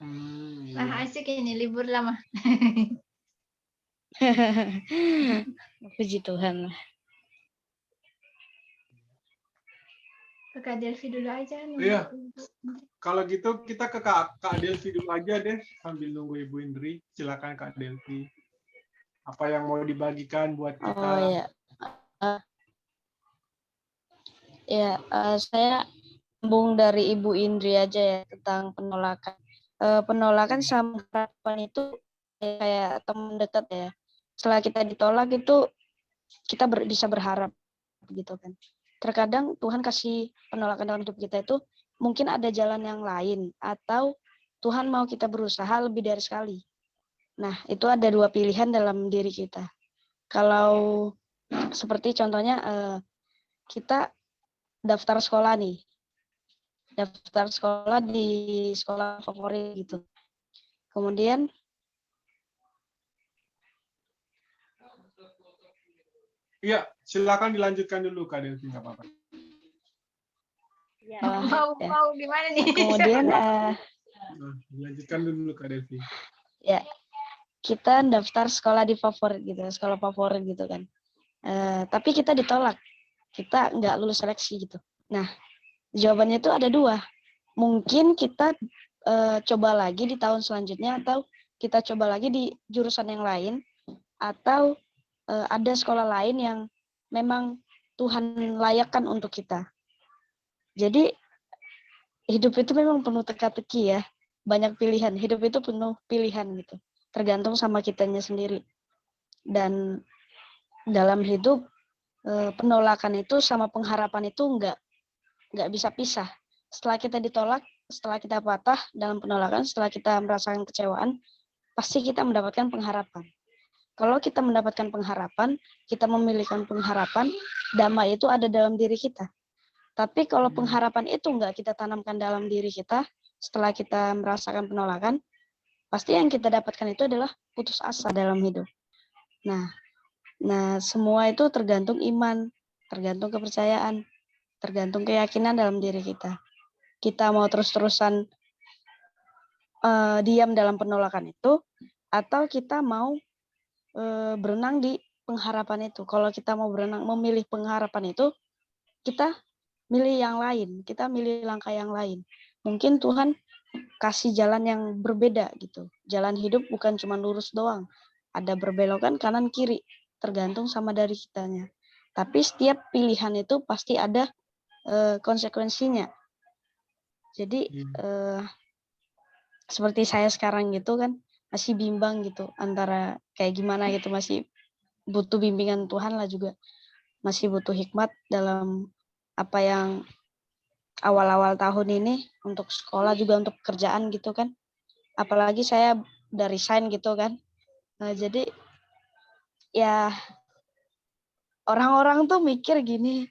Nah, asik ini libur lama. Puji Tuhan. Ke Kak Delvi dulu aja. Iya. Kalau gitu kita ke Kak Delvi dulu aja deh sambil nunggu Ibu Indri. Silakan Kak Delvi. Apa yang mau dibagikan buat kita? Oh ya. Saya sambung dari Ibu Indri aja ya tentang penolakan. penolakan sama harapan itu kayak teman dekat ya. Setelah kita ditolak itu kita bisa berharap gitu kan. Terkadang Tuhan kasih penolakan dalam hidup kita itu mungkin ada jalan yang lain atau Tuhan mau kita berusaha lebih dari sekali. Nah, itu ada dua pilihan dalam diri kita. Kalau seperti contohnya kita daftar sekolah nih. Daftar sekolah di sekolah favorit gitu. Kemudian Iya, silakan dilanjutkan dulu Kak Delvi, nggak apa-apa. Ya, ya. Mau gimana nih? Kemudian Nah, dilanjutkan dulu Kak Delvi. ya kita daftar sekolah di favorit gitu, sekolah favorit gitu kan. Tapi kita ditolak, kita nggak lulus seleksi gitu. Nah, jawabannya itu ada dua. Mungkin kita coba lagi di tahun selanjutnya atau kita coba lagi di jurusan yang lain atau ada sekolah lain yang memang Tuhan layakkan untuk kita. Jadi hidup itu memang penuh teka-teki ya. Banyak pilihan. Hidup itu penuh pilihan gitu. Tergantung sama kitanya sendiri. Dan dalam hidup penolakan itu sama pengharapan itu nggak bisa pisah. Setelah kita ditolak, setelah kita patah dalam penolakan, setelah kita merasakan kecewaan, pasti kita mendapatkan pengharapan. Kalau kita mendapatkan pengharapan, kita memiliki pengharapan, damai itu ada dalam diri kita. Tapi kalau pengharapan itu nggak kita tanamkan dalam diri kita, setelah kita merasakan penolakan, pasti yang kita dapatkan itu adalah putus asa dalam hidup. Nah, semua itu tergantung iman, tergantung kepercayaan, tergantung keyakinan dalam diri kita. Kita mau terus-terusan diam dalam penolakan itu, atau kita mau berenang di pengharapan itu. Kalau kita mau berenang, memilih pengharapan itu, kita milih yang lain, kita milih langkah yang lain. Mungkin Tuhan kasih jalan yang berbeda gitu. Jalan hidup bukan cuma lurus doang. Ada berbelokan kanan kiri, tergantung sama dari kitanya. Tapi setiap pilihan itu pasti ada konsekuensinya. Jadi seperti saya sekarang gitu kan, masih bimbang gitu antara kayak gimana gitu, masih butuh bimbingan Tuhan lah juga. Masih butuh hikmat dalam apa yang awal-awal tahun ini untuk sekolah juga untuk pekerjaan gitu kan. Apalagi saya dari resign gitu kan. Nah, jadi ya orang-orang tuh mikir gini,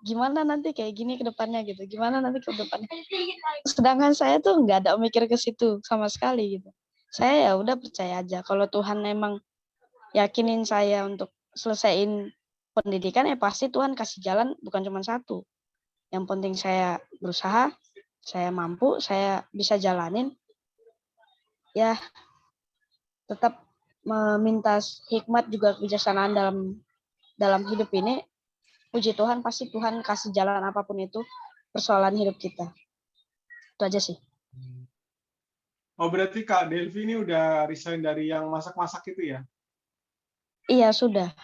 gimana nanti kayak gini ke depannya gitu. Gimana nanti ke depannya. Sedangkan saya tuh nggak ada mikir ke situ sama sekali gitu. Saya ya udah percaya aja kalau Tuhan memang yakinin saya untuk selesaiin pendidikan, ya pasti Tuhan kasih jalan bukan cuma satu. Yang penting saya berusaha, saya mampu, saya bisa jalanin. Ya, tetap meminta hikmat juga kebijaksanaan dalam hidup ini. Puji Tuhan, pasti Tuhan kasih jalan apapun itu persoalan hidup kita. Itu aja sih. Oh, berarti Kak Delvi ini udah resign dari yang masak-masak itu ya? Iya, sudah.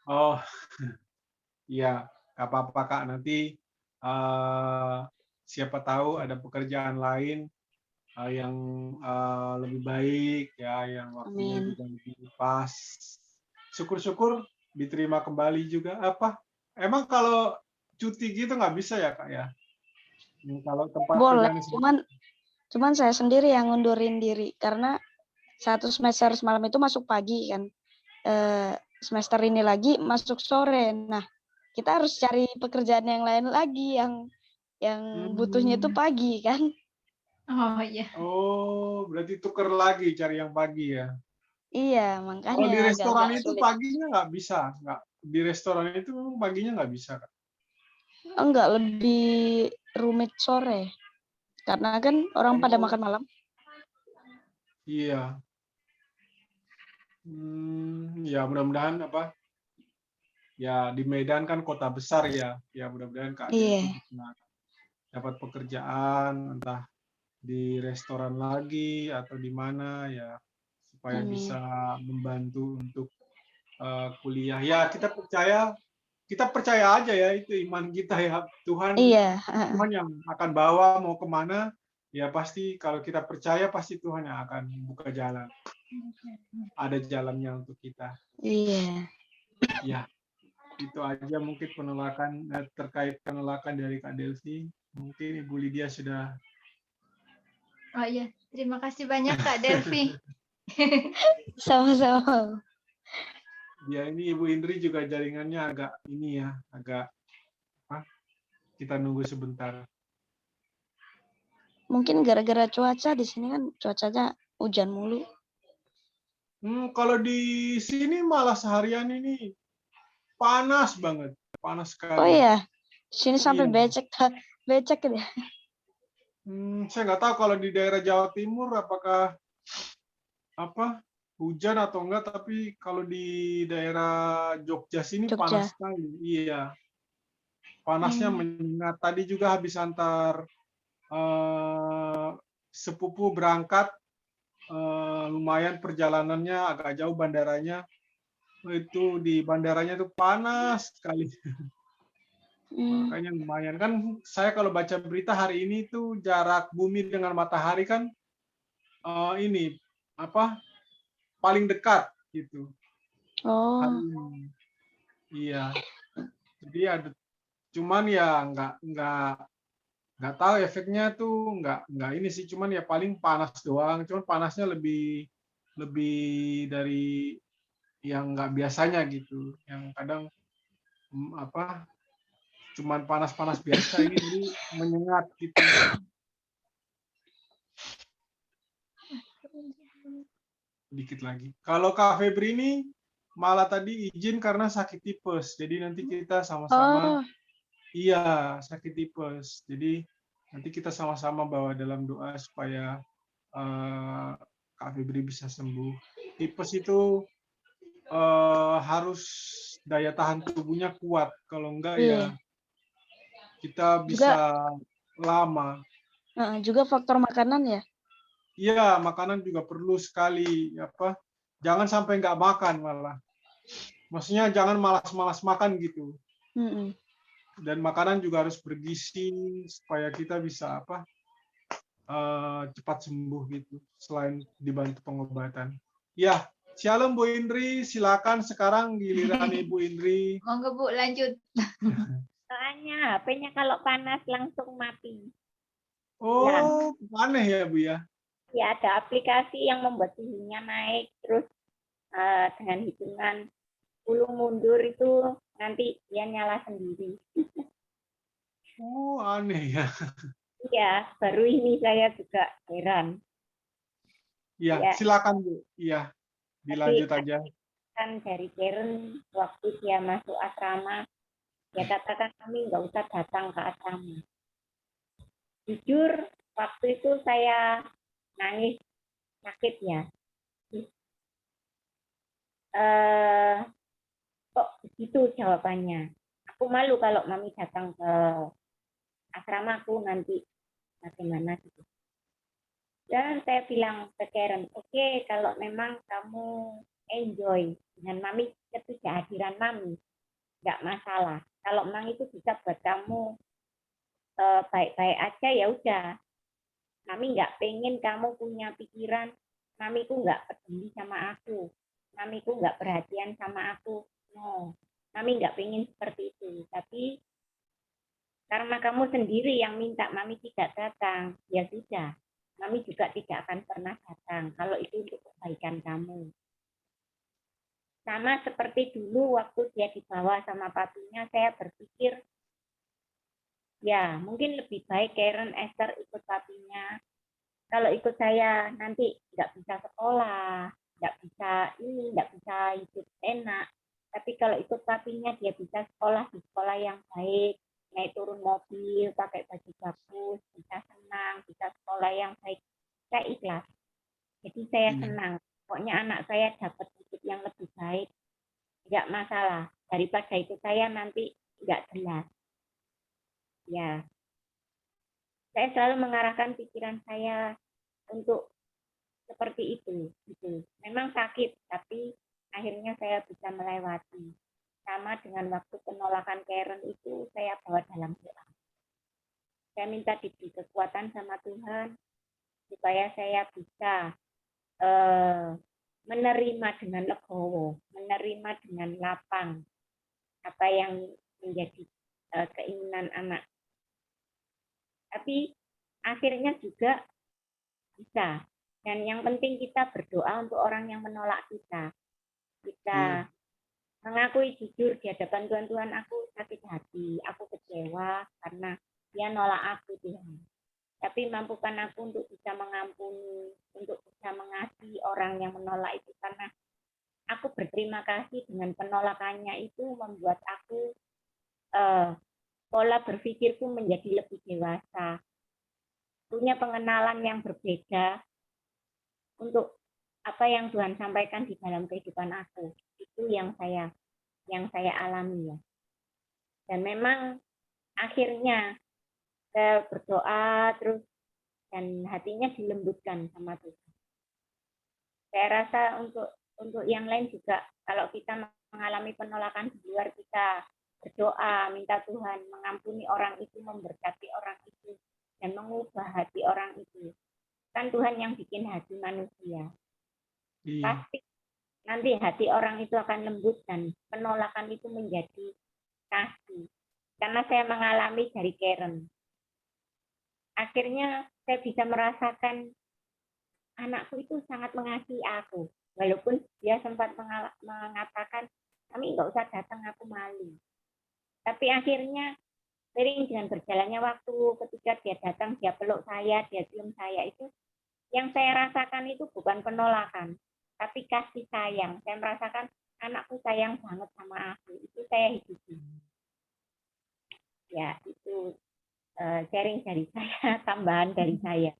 Oh, iya, nggak apa-apa Kak. Nanti siapa tahu ada pekerjaan lain yang lebih baik ya, yang waktunya Amin. juga lebih pas. Syukur-syukur diterima kembali juga. Apa? Emang kalau cuti gitu nggak bisa ya Kak ya? Kalau tempat Boleh, kerjaan cuman saya sendiri yang ngundurin diri karena satu semester semalam itu masuk pagi kan. Semester ini lagi masuk sore. Nah, kita harus cari pekerjaan yang lain lagi yang butuhnya itu pagi kan. Oh iya. Oh, berarti tuker lagi cari yang pagi ya? Iya, Kalau makanya di restoran agak-agak itu sulit. paginya nggak bisa, nggak di restoran itu paginya nggak bisa Kak? Enggak, lebih rumit sore. Karena kan orang pada makan malam. Iya. Ya mudah-mudahan apa? Ya di Medan kan kota besar ya. Ya mudah-mudahan Kak Delvi bisa dapat pekerjaan entah di restoran lagi atau di mana ya, supaya bisa membantu untuk kuliah. Ya kita percaya aja ya, itu iman kita ya, Tuhan Iya. Tuhan yang akan bawa mau kemana ya pasti kalau kita percaya pasti Tuhan yang akan buka jalan. Ada jalannya untuk kita. Iya. Ya, itu aja mungkin penolakan terkait penolakan dari Kak Delvi. Mungkin Ibu Lydia sudah. Oh iya, terima kasih banyak Kak Delvi. Sama-sama. Ya ini Ibu Indri juga jaringannya agak ini ya, agak apa? Kita nunggu sebentar. Mungkin gara-gara cuaca di sini kan cuacanya hujan mulu. Kalau di sini malah seharian ini panas banget, panas sekali. Oh iya, sini sampai Iya. becek gitu ya. Saya nggak tahu kalau di daerah Jawa Timur apakah apa hujan atau enggak, tapi kalau di daerah Jogja sini Jogja. panas sekali. Iya, panasnya menyengat. Tadi juga habis antar sepupu berangkat, lumayan perjalanannya agak jauh bandaranya. Itu di bandaranya itu panas sekali. Makanya lumayan kan, saya kalau baca berita hari ini tuh jarak bumi dengan matahari kan ini apa paling dekat gitu hari Oh, ini. Iya. Jadi ada, cuman ya nggak tahu efeknya tuh nggak ini sih, cuman ya paling panas doang. Cuman panasnya lebih lebih dari yang nggak biasanya gitu. Yang kadang apa cuman panas-panas biasa, ini jadi menyengat gitu. Dikit lagi. Kalau Kak Febri ini malah tadi izin karena sakit tipes. Jadi nanti kita sama-sama, oh, iya sakit tipes. Jadi nanti kita sama-sama bawa dalam doa supaya Kak Febri bisa sembuh. Tipes itu harus daya tahan tubuhnya kuat. Kalau enggak ya iya. kita Juga bisa lama. juga faktor makanan ya. Iya, makanan juga perlu sekali. Apa? Jangan sampai nggak makan malah. Maksudnya jangan malas-malas makan gitu. Mm-mm. Dan makanan juga harus bergizi supaya kita bisa apa cepat sembuh gitu. Selain dibantu pengobatan. Ya, shalom Bu Indri. Silakan sekarang giliran Ibu Indri. Monggo Bu, lanjut. Soalnya HP-nya kalau panas langsung mati. Oh, aneh ya Bu ya. Ya ada aplikasi yang membuat suhunya naik, terus dengan hitungan 10 mundur itu nanti dia nyala sendiri. Oh, aneh ya. Iya, baru ini saya juga heran. Ya, Ya, silakan Bu. Iya, tapi dilanjut aja. kan dari Karen waktu dia masuk asrama, dia katakan kami nggak usah datang ke asrama. Jujur, waktu itu saya nangis sakit ya. Kok begitu jawabannya? Aku malu kalau mami datang ke asramaku nanti bagaimana gitu. Dan saya bilang ke Karen, oke, kalau memang kamu enjoy dengan mami, ketidakhadiran mami, nggak masalah. Kalau memang itu bisa buat kamu baik-baik aja, ya udah. Mami nggak pengen kamu punya pikiran, mamiku nggak peduli sama aku, mamiku nggak perhatian sama aku. No, mami nggak pengen seperti itu. Tapi karena kamu sendiri yang minta mami tidak datang, ya sudah. Mami juga tidak akan pernah datang kalau itu untuk kebaikan kamu. Sama seperti dulu waktu dia dibawa sama papinya, saya berpikir, ya mungkin lebih baik Karen Esther ikut papinya. Kalau ikut saya nanti nggak bisa sekolah, nggak bisa ini, nggak bisa hidup enak. Tapi kalau ikut papinya dia bisa sekolah di sekolah yang baik, naik turun mobil, pakai baju bagus, bisa senang, bisa sekolah yang baik. Saya ikhlas. Jadi saya senang. Pokoknya anak saya dapat hidup yang lebih baik, nggak masalah. Daripada itu saya nanti nggak jelas. Ya, saya selalu mengarahkan pikiran saya untuk seperti itu. Gitu. Memang sakit, tapi akhirnya saya bisa melewati. Sama dengan waktu penolakan Karen itu, saya bawa dalam doa. Saya minta diberi kekuatan sama Tuhan supaya saya bisa menerima dengan legowo, menerima dengan lapang apa yang menjadi keinginan anak. Tapi akhirnya juga bisa. Dan yang penting kita berdoa untuk orang yang menolak kita. Kita mengakui jujur di hadapan Tuhan, Tuhan aku sakit hati, aku kecewa karena dia nolak aku Tuhan. Tapi mampukan aku untuk bisa mengampuni, untuk bisa mengasihi orang yang menolak itu, karena aku berterima kasih dengan penolakannya itu membuat aku pola berpikirku menjadi lebih dewasa, punya pengenalan yang berbeda untuk apa yang Tuhan sampaikan di dalam kehidupan aku. Itu yang saya alami ya. Dan memang akhirnya saya berdoa terus dan hatinya dilembutkan sama Tuhan. Saya rasa untuk yang lain juga, kalau kita mengalami penolakan di luar, kita berdoa minta Tuhan mengampuni orang itu, memberkati orang itu, dan mengubah hati orang itu. Kan Tuhan yang bikin hati manusia. Pasti nanti hati orang itu akan lembut dan penolakan itu menjadi kasih. Karena saya mengalami dari Karen. Akhirnya saya bisa merasakan anakku itu sangat mengasihi aku. Walaupun dia sempat mengatakan, kami nggak usah datang, aku malu. Tapi akhirnya sering dengan berjalannya waktu, ketika dia datang, dia peluk saya, dia cium saya, itu yang saya rasakan itu bukan penolakan, tapi kasih sayang. Saya merasakan anakku sayang banget sama aku. Itu saya hidupi. Ya, itu sharing dari saya, tambahan dari saya.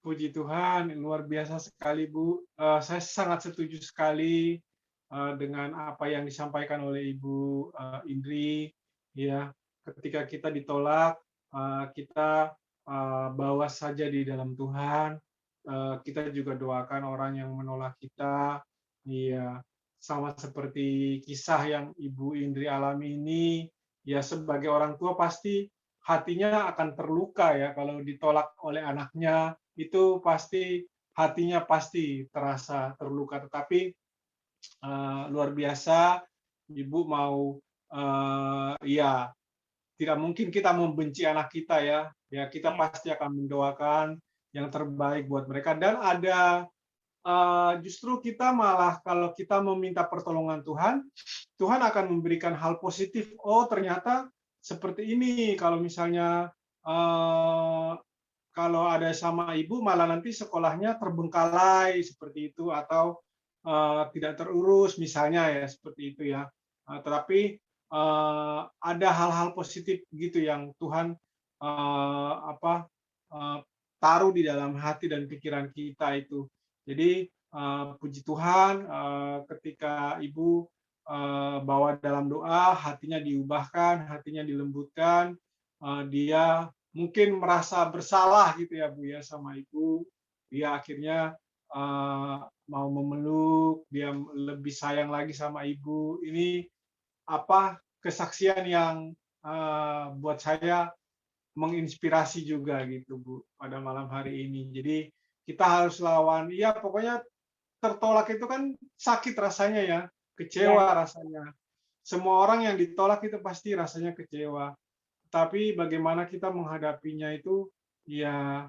Puji Tuhan, luar biasa sekali Bu. Saya sangat setuju sekali dengan apa yang disampaikan oleh Ibu Indri. Ya, ketika kita ditolak, kita bawa saja di dalam Tuhan. Kita juga doakan orang yang menolak kita. Ya, sama seperti kisah yang Ibu Indri alami ini. Ya, sebagai orang tua pasti hatinya akan terluka ya kalau ditolak oleh anaknya, itu pasti hatinya pasti terasa terluka. Tetapi luar biasa Ibu mau ya, tidak mungkin kita membenci anak kita ya. Ya, kita pasti akan mendoakan yang terbaik buat mereka. Dan ada justru kita malah kalau kita meminta pertolongan Tuhan, Tuhan akan memberikan hal positif. Oh, ternyata seperti ini. Kalau misalnya kalau ada sama ibu, malah nanti sekolahnya terbengkalai seperti itu, atau tidak terurus misalnya ya, seperti itu ya. Tetapi ada hal-hal positif gitu yang Tuhan taruh di dalam hati dan pikiran kita itu. Jadi puji Tuhan, ketika ibu bawa dalam doa, hatinya diubahkan, hatinya dilembutkan, dia mungkin merasa bersalah gitu ya Bu ya sama ibu, dia akhirnya mau memeluk, dia lebih sayang lagi sama ibu. Ini kesaksian yang buat saya menginspirasi juga gitu Bu pada malam hari ini. Jadi kita harus lawan, ya pokoknya tertolak itu kan sakit rasanya ya, kecewa rasanya. Semua orang yang ditolak itu pasti rasanya kecewa. Tapi bagaimana kita menghadapinya itu ya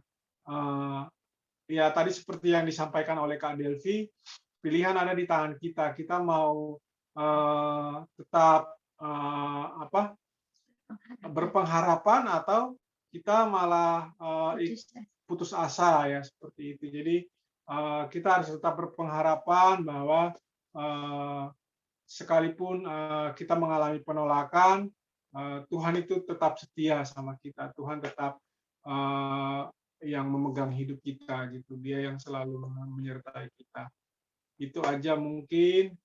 ya tadi seperti yang disampaikan oleh Kak Delvi, pilihan ada di tangan kita. Kita mau tetap berpengharapan atau kita malah putus asa ya, seperti itu. Jadi kita harus tetap berpengharapan bahwa sekalipun kita mengalami penolakan, Tuhan itu tetap setia sama kita. Tuhan tetap yang memegang hidup kita gitu. Dia yang selalu menyertai kita. Itu aja mungkin,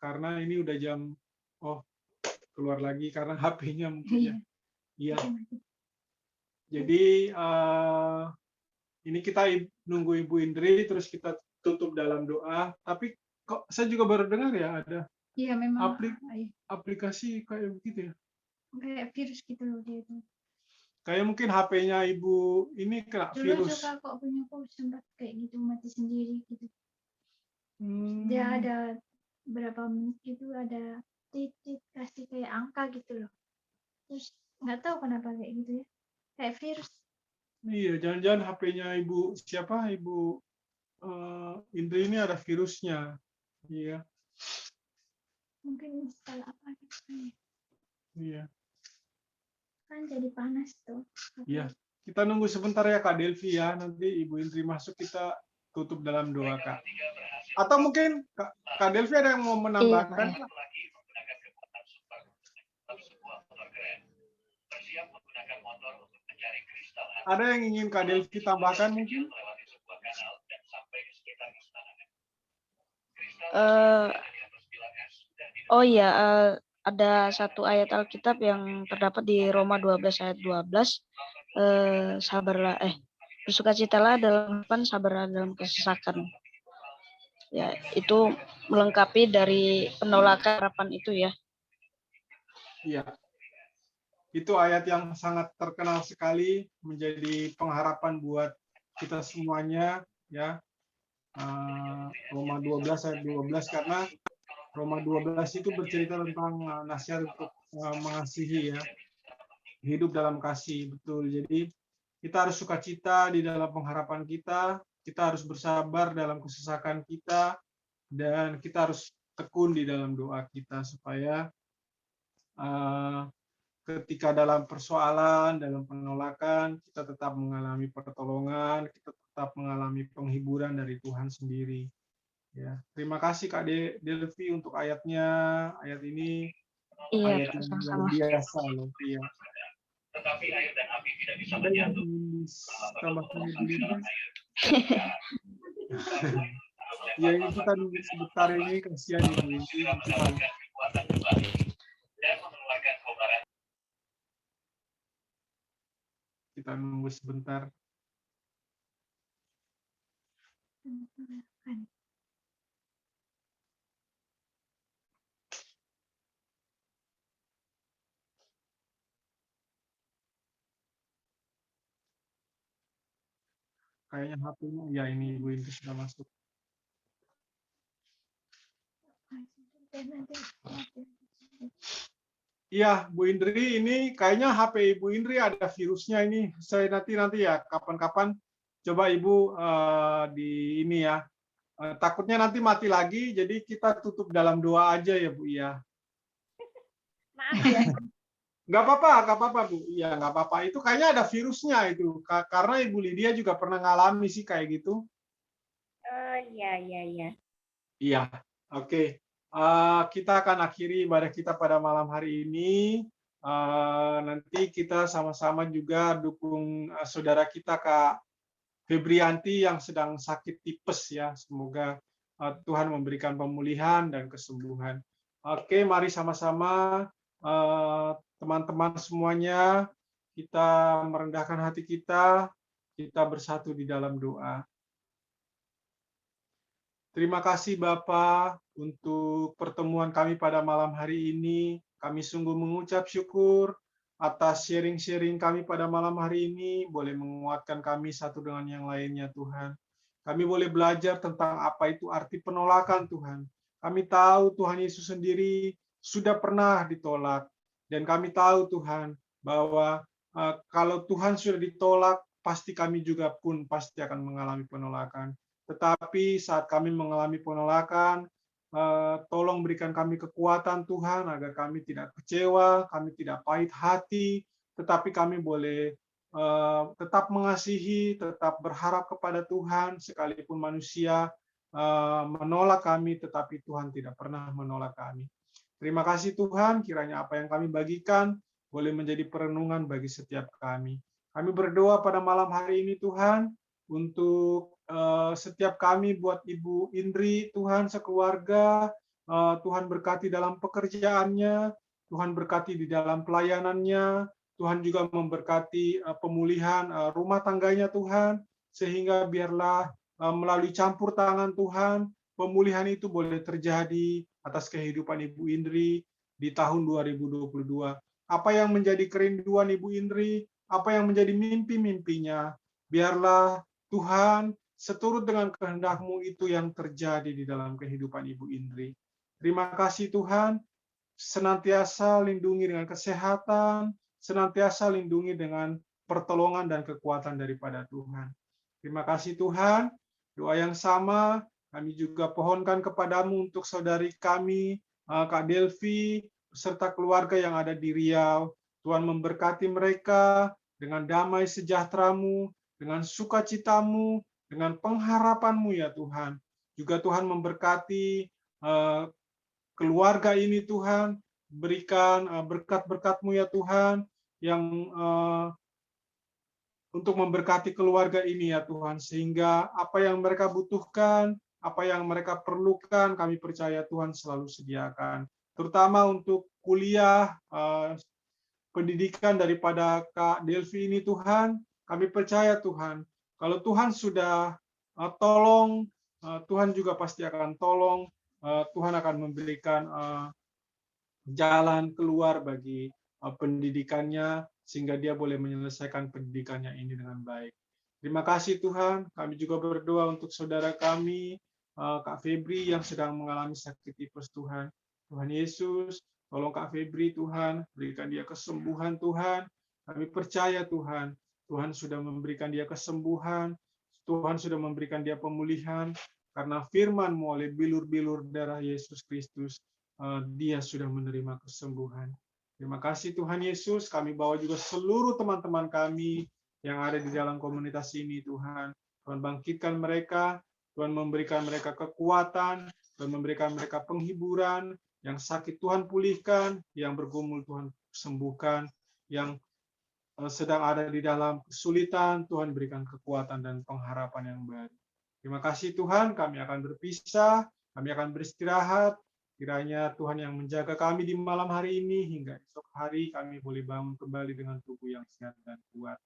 karena ini udah jam, keluar lagi karena HP-nya mungkin ya. Iya. Jadi ini kita nunggu Ibu Indri, terus kita tutup dalam doa. Tapi kok saya juga baru dengar ya ada memang aplikasi kayak begitu ya. Kayak virus gitu loh dia itu. Kayak mungkin HP-nya Ibu ini kena Dulu virus. juga kok punya aku sempat kayak gitu mati sendiri gitu. Dia Hmm, ada berapa menit gitu ada titik kasih kayak angka gitu loh. Terus nggak tahu kenapa kayak gitu ya. Kayak virus. iya, jangan-jangan HP-nya Ibu siapa? Ibu Indri ini ada virusnya. Iya, Mungkin install apa gitu kan ya. iya, Kan jadi panas tuh. iya. Kita nunggu sebentar ya Kak Delvi ya. Nanti Ibu Indri masuk kita tutup dalam doa Kak. Atau mungkin Kak Delvi ada yang mau Iya, Pak, menambahkan? ya. Kak? Ada yang ingin Kak Delvi tambahkan mungkin? Eh, oh iya, ada satu ayat Alkitab yang terdapat di Roma 12 ayat 12. Sabarlah, bersukacitalah dalam kehidupan, sabarlah dalam kesesakan. Ya, itu melengkapi dari penolakan harapan itu ya. Iya. Itu ayat yang sangat terkenal sekali, menjadi pengharapan buat kita semuanya ya. Roma 12 ayat 12, karena Roma 12 itu bercerita tentang nasihat untuk mengasihi ya. Hidup dalam kasih, betul. Jadi kita harus sukacita di dalam pengharapan kita harus bersabar dalam kesesakan kita, dan kita harus tekun di dalam doa kita supaya ketika dalam persoalan, dalam penolakan, kita tetap mengalami pertolongan, kita tetap mengalami penghiburan dari Tuhan sendiri. Ya, terima kasih Kak Delvi untuk ayatnya. Ayat ini Iya, ayat Kak, yang luar sama-sama. biasa loh. Iya. Ada yang ingin tambahkan Ibu Lina? Ya, ini kita nunggu sebentar ini, kasihan Ibu ini. Kita nunggu sebentar. Kan. Kayaknya HP-nya, ya ini Ibu Indri sudah masuk. Iya, Bu Indri, ini kayaknya HP Ibu Indri ada virusnya ini. Saya nanti ya, kapan-kapan coba Ibu di ini ya. Takutnya nanti mati lagi, jadi kita tutup dalam doa aja ya Bu ya. Maaf ya. Nggak apa-apa Bu. Iya, nggak apa-apa. Itu kayaknya ada virusnya itu. Karena Ibu Lydia juga pernah ngalami sih kayak gitu. Iya. Iya, oke. Kita akan akhiri ibadah kita pada malam hari ini. Nanti kita sama-sama juga dukung saudara kita Kak Febrianti yang sedang sakit tipes ya. Semoga Tuhan memberikan pemulihan dan kesembuhan. Oke, mari sama-sama teman-teman semuanya kita merendahkan hati kita bersatu di dalam doa. Terima kasih Bapak untuk pertemuan kami pada malam hari ini. Kami sungguh mengucap syukur atas sharing-sharing kami pada malam hari ini, boleh menguatkan kami satu dengan yang lainnya Tuhan. Kami boleh belajar tentang apa itu arti penolakan Tuhan. Kami tahu Tuhan Yesus sendiri sudah pernah ditolak. Dan kami tahu Tuhan bahwa kalau Tuhan sudah ditolak, pasti kami juga pun pasti akan mengalami penolakan. Tetapi saat kami mengalami penolakan, tolong berikan kami kekuatan Tuhan agar kami tidak kecewa, kami tidak pahit hati, tetapi kami boleh tetap mengasihi, tetap berharap kepada Tuhan, sekalipun manusia menolak kami, tetapi Tuhan tidak pernah menolak kami. Terima kasih Tuhan, kiranya apa yang kami bagikan boleh menjadi perenungan bagi setiap kami. Kami berdoa pada malam hari ini Tuhan, untuk setiap kami, buat Ibu Indri, Tuhan sekeluarga, Tuhan berkati dalam pekerjaannya, Tuhan berkati di dalam pelayanannya, Tuhan juga memberkati pemulihan rumah tangganya Tuhan, sehingga biarlah melalui campur tangan Tuhan, pemulihan itu boleh terjadi atas kehidupan Ibu Indri di tahun 2022. Apa yang menjadi kerinduan Ibu Indri, apa yang menjadi mimpi-mimpinya. Biarlah Tuhan, seturut dengan kehendak-Mu itu yang terjadi di dalam kehidupan Ibu Indri. Terima kasih Tuhan, senantiasa lindungi dengan kesehatan, senantiasa lindungi dengan pertolongan dan kekuatan daripada Tuhan. Terima kasih Tuhan, doa yang sama kami juga pohonkan kepadamu untuk saudari kami, Kak Delvi, beserta keluarga yang ada di Riau. Tuhan memberkati mereka dengan damai sejahtera-Mu, dengan sukacita-Mu, dengan pengharapan-Mu ya Tuhan. Juga Tuhan memberkati keluarga ini Tuhan, berikan berkat-berkat-Mu ya Tuhan, yang untuk memberkati keluarga ini ya Tuhan, sehingga apa yang mereka butuhkan, apa yang mereka perlukan, kami percaya Tuhan selalu sediakan. Terutama untuk kuliah, pendidikan daripada Kak Delvi ini Tuhan, kami percaya Tuhan, kalau Tuhan sudah tolong, Tuhan juga pasti akan tolong, Tuhan akan memberikan jalan keluar bagi pendidikannya, sehingga dia boleh menyelesaikan pendidikannya ini dengan baik. Terima kasih Tuhan, kami juga berdoa untuk saudara kami, Kak Febri yang sedang mengalami sakit tipes Tuhan. Tuhan Yesus, tolong Kak Febri Tuhan, berikan dia kesembuhan Tuhan. Kami percaya Tuhan, Tuhan sudah memberikan dia kesembuhan, Tuhan sudah memberikan dia pemulihan, karena firman-Mu oleh bilur-bilur darah Yesus Kristus, dia sudah menerima kesembuhan. Terima kasih Tuhan Yesus, kami bawa juga seluruh teman-teman kami yang ada di dalam komunitas ini Tuhan. Tuhan bangkitkan mereka, Tuhan memberikan mereka kekuatan, Tuhan memberikan mereka penghiburan, yang sakit Tuhan pulihkan, yang bergumul Tuhan sembuhkan, yang sedang ada di dalam kesulitan, Tuhan berikan kekuatan dan pengharapan yang baru. Terima kasih Tuhan, kami akan berpisah, kami akan beristirahat. Kiranya Tuhan yang menjaga kami di malam hari ini, hingga esok hari kami boleh bangun kembali dengan tubuh yang sehat dan kuat.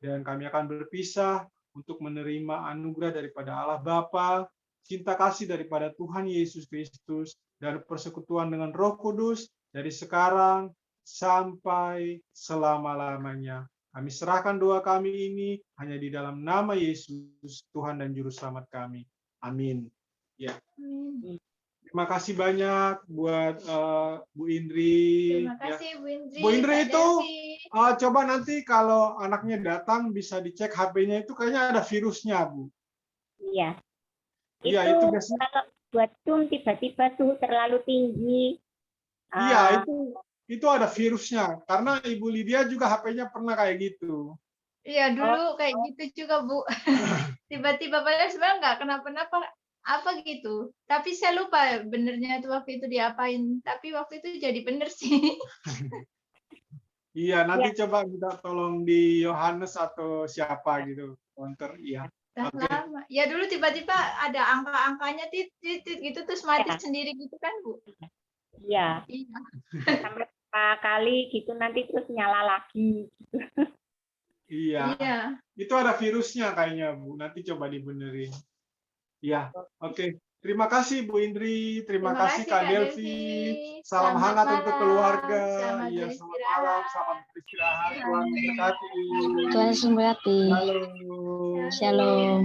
Dan kami akan berpisah untuk menerima anugerah daripada Allah Bapa, cinta kasih daripada Tuhan Yesus Kristus, dan persekutuan dengan Roh Kudus dari sekarang sampai selama-lamanya. Kami serahkan doa kami ini hanya di dalam nama Yesus, Tuhan dan Juru Selamat kami. Amin. Ya. Amin. Terima kasih banyak buat Bu Indri. Terima kasih Bu Indri. Bu Indri Kak itu Delvi. coba nanti kalau anaknya datang bisa dicek HP-nya itu kayaknya ada virusnya, Bu. Iya. Iya, itu biasanya. Kalau buat Zoom tiba-tiba suhu terlalu tinggi. Iya, itu ada virusnya. Karena Ibu Lydia juga HP-nya pernah kayak gitu. Iya, dulu kayak gitu juga, Bu. Tiba-tiba padahal sebenarnya nggak kenapa-napa apa gitu. Tapi saya lupa benernya itu waktu itu diapain. Tapi waktu itu jadi bener sih. Iya, nanti coba minta tolong di Yohanes atau siapa gitu. Counter, iya. Udah lama. Ya dulu tiba-tiba ada angka-angkanya tit gitu terus mati sendiri gitu kan, Bu? Iya. Iya. Sampai beberapa kali gitu nanti terus nyala lagi. Gitu. Iya. Iya. Itu ada virusnya kayaknya, Bu. Nanti coba dibenerin. Iya. Oke. Terima kasih Bu Indri, terima kasih Kak Delvi. Salam hangat untuk keluarga. Iya, selamat malam, selamat beristirahat. Tuhan memberkati. Tuhan memberkati. Halo. Shalom.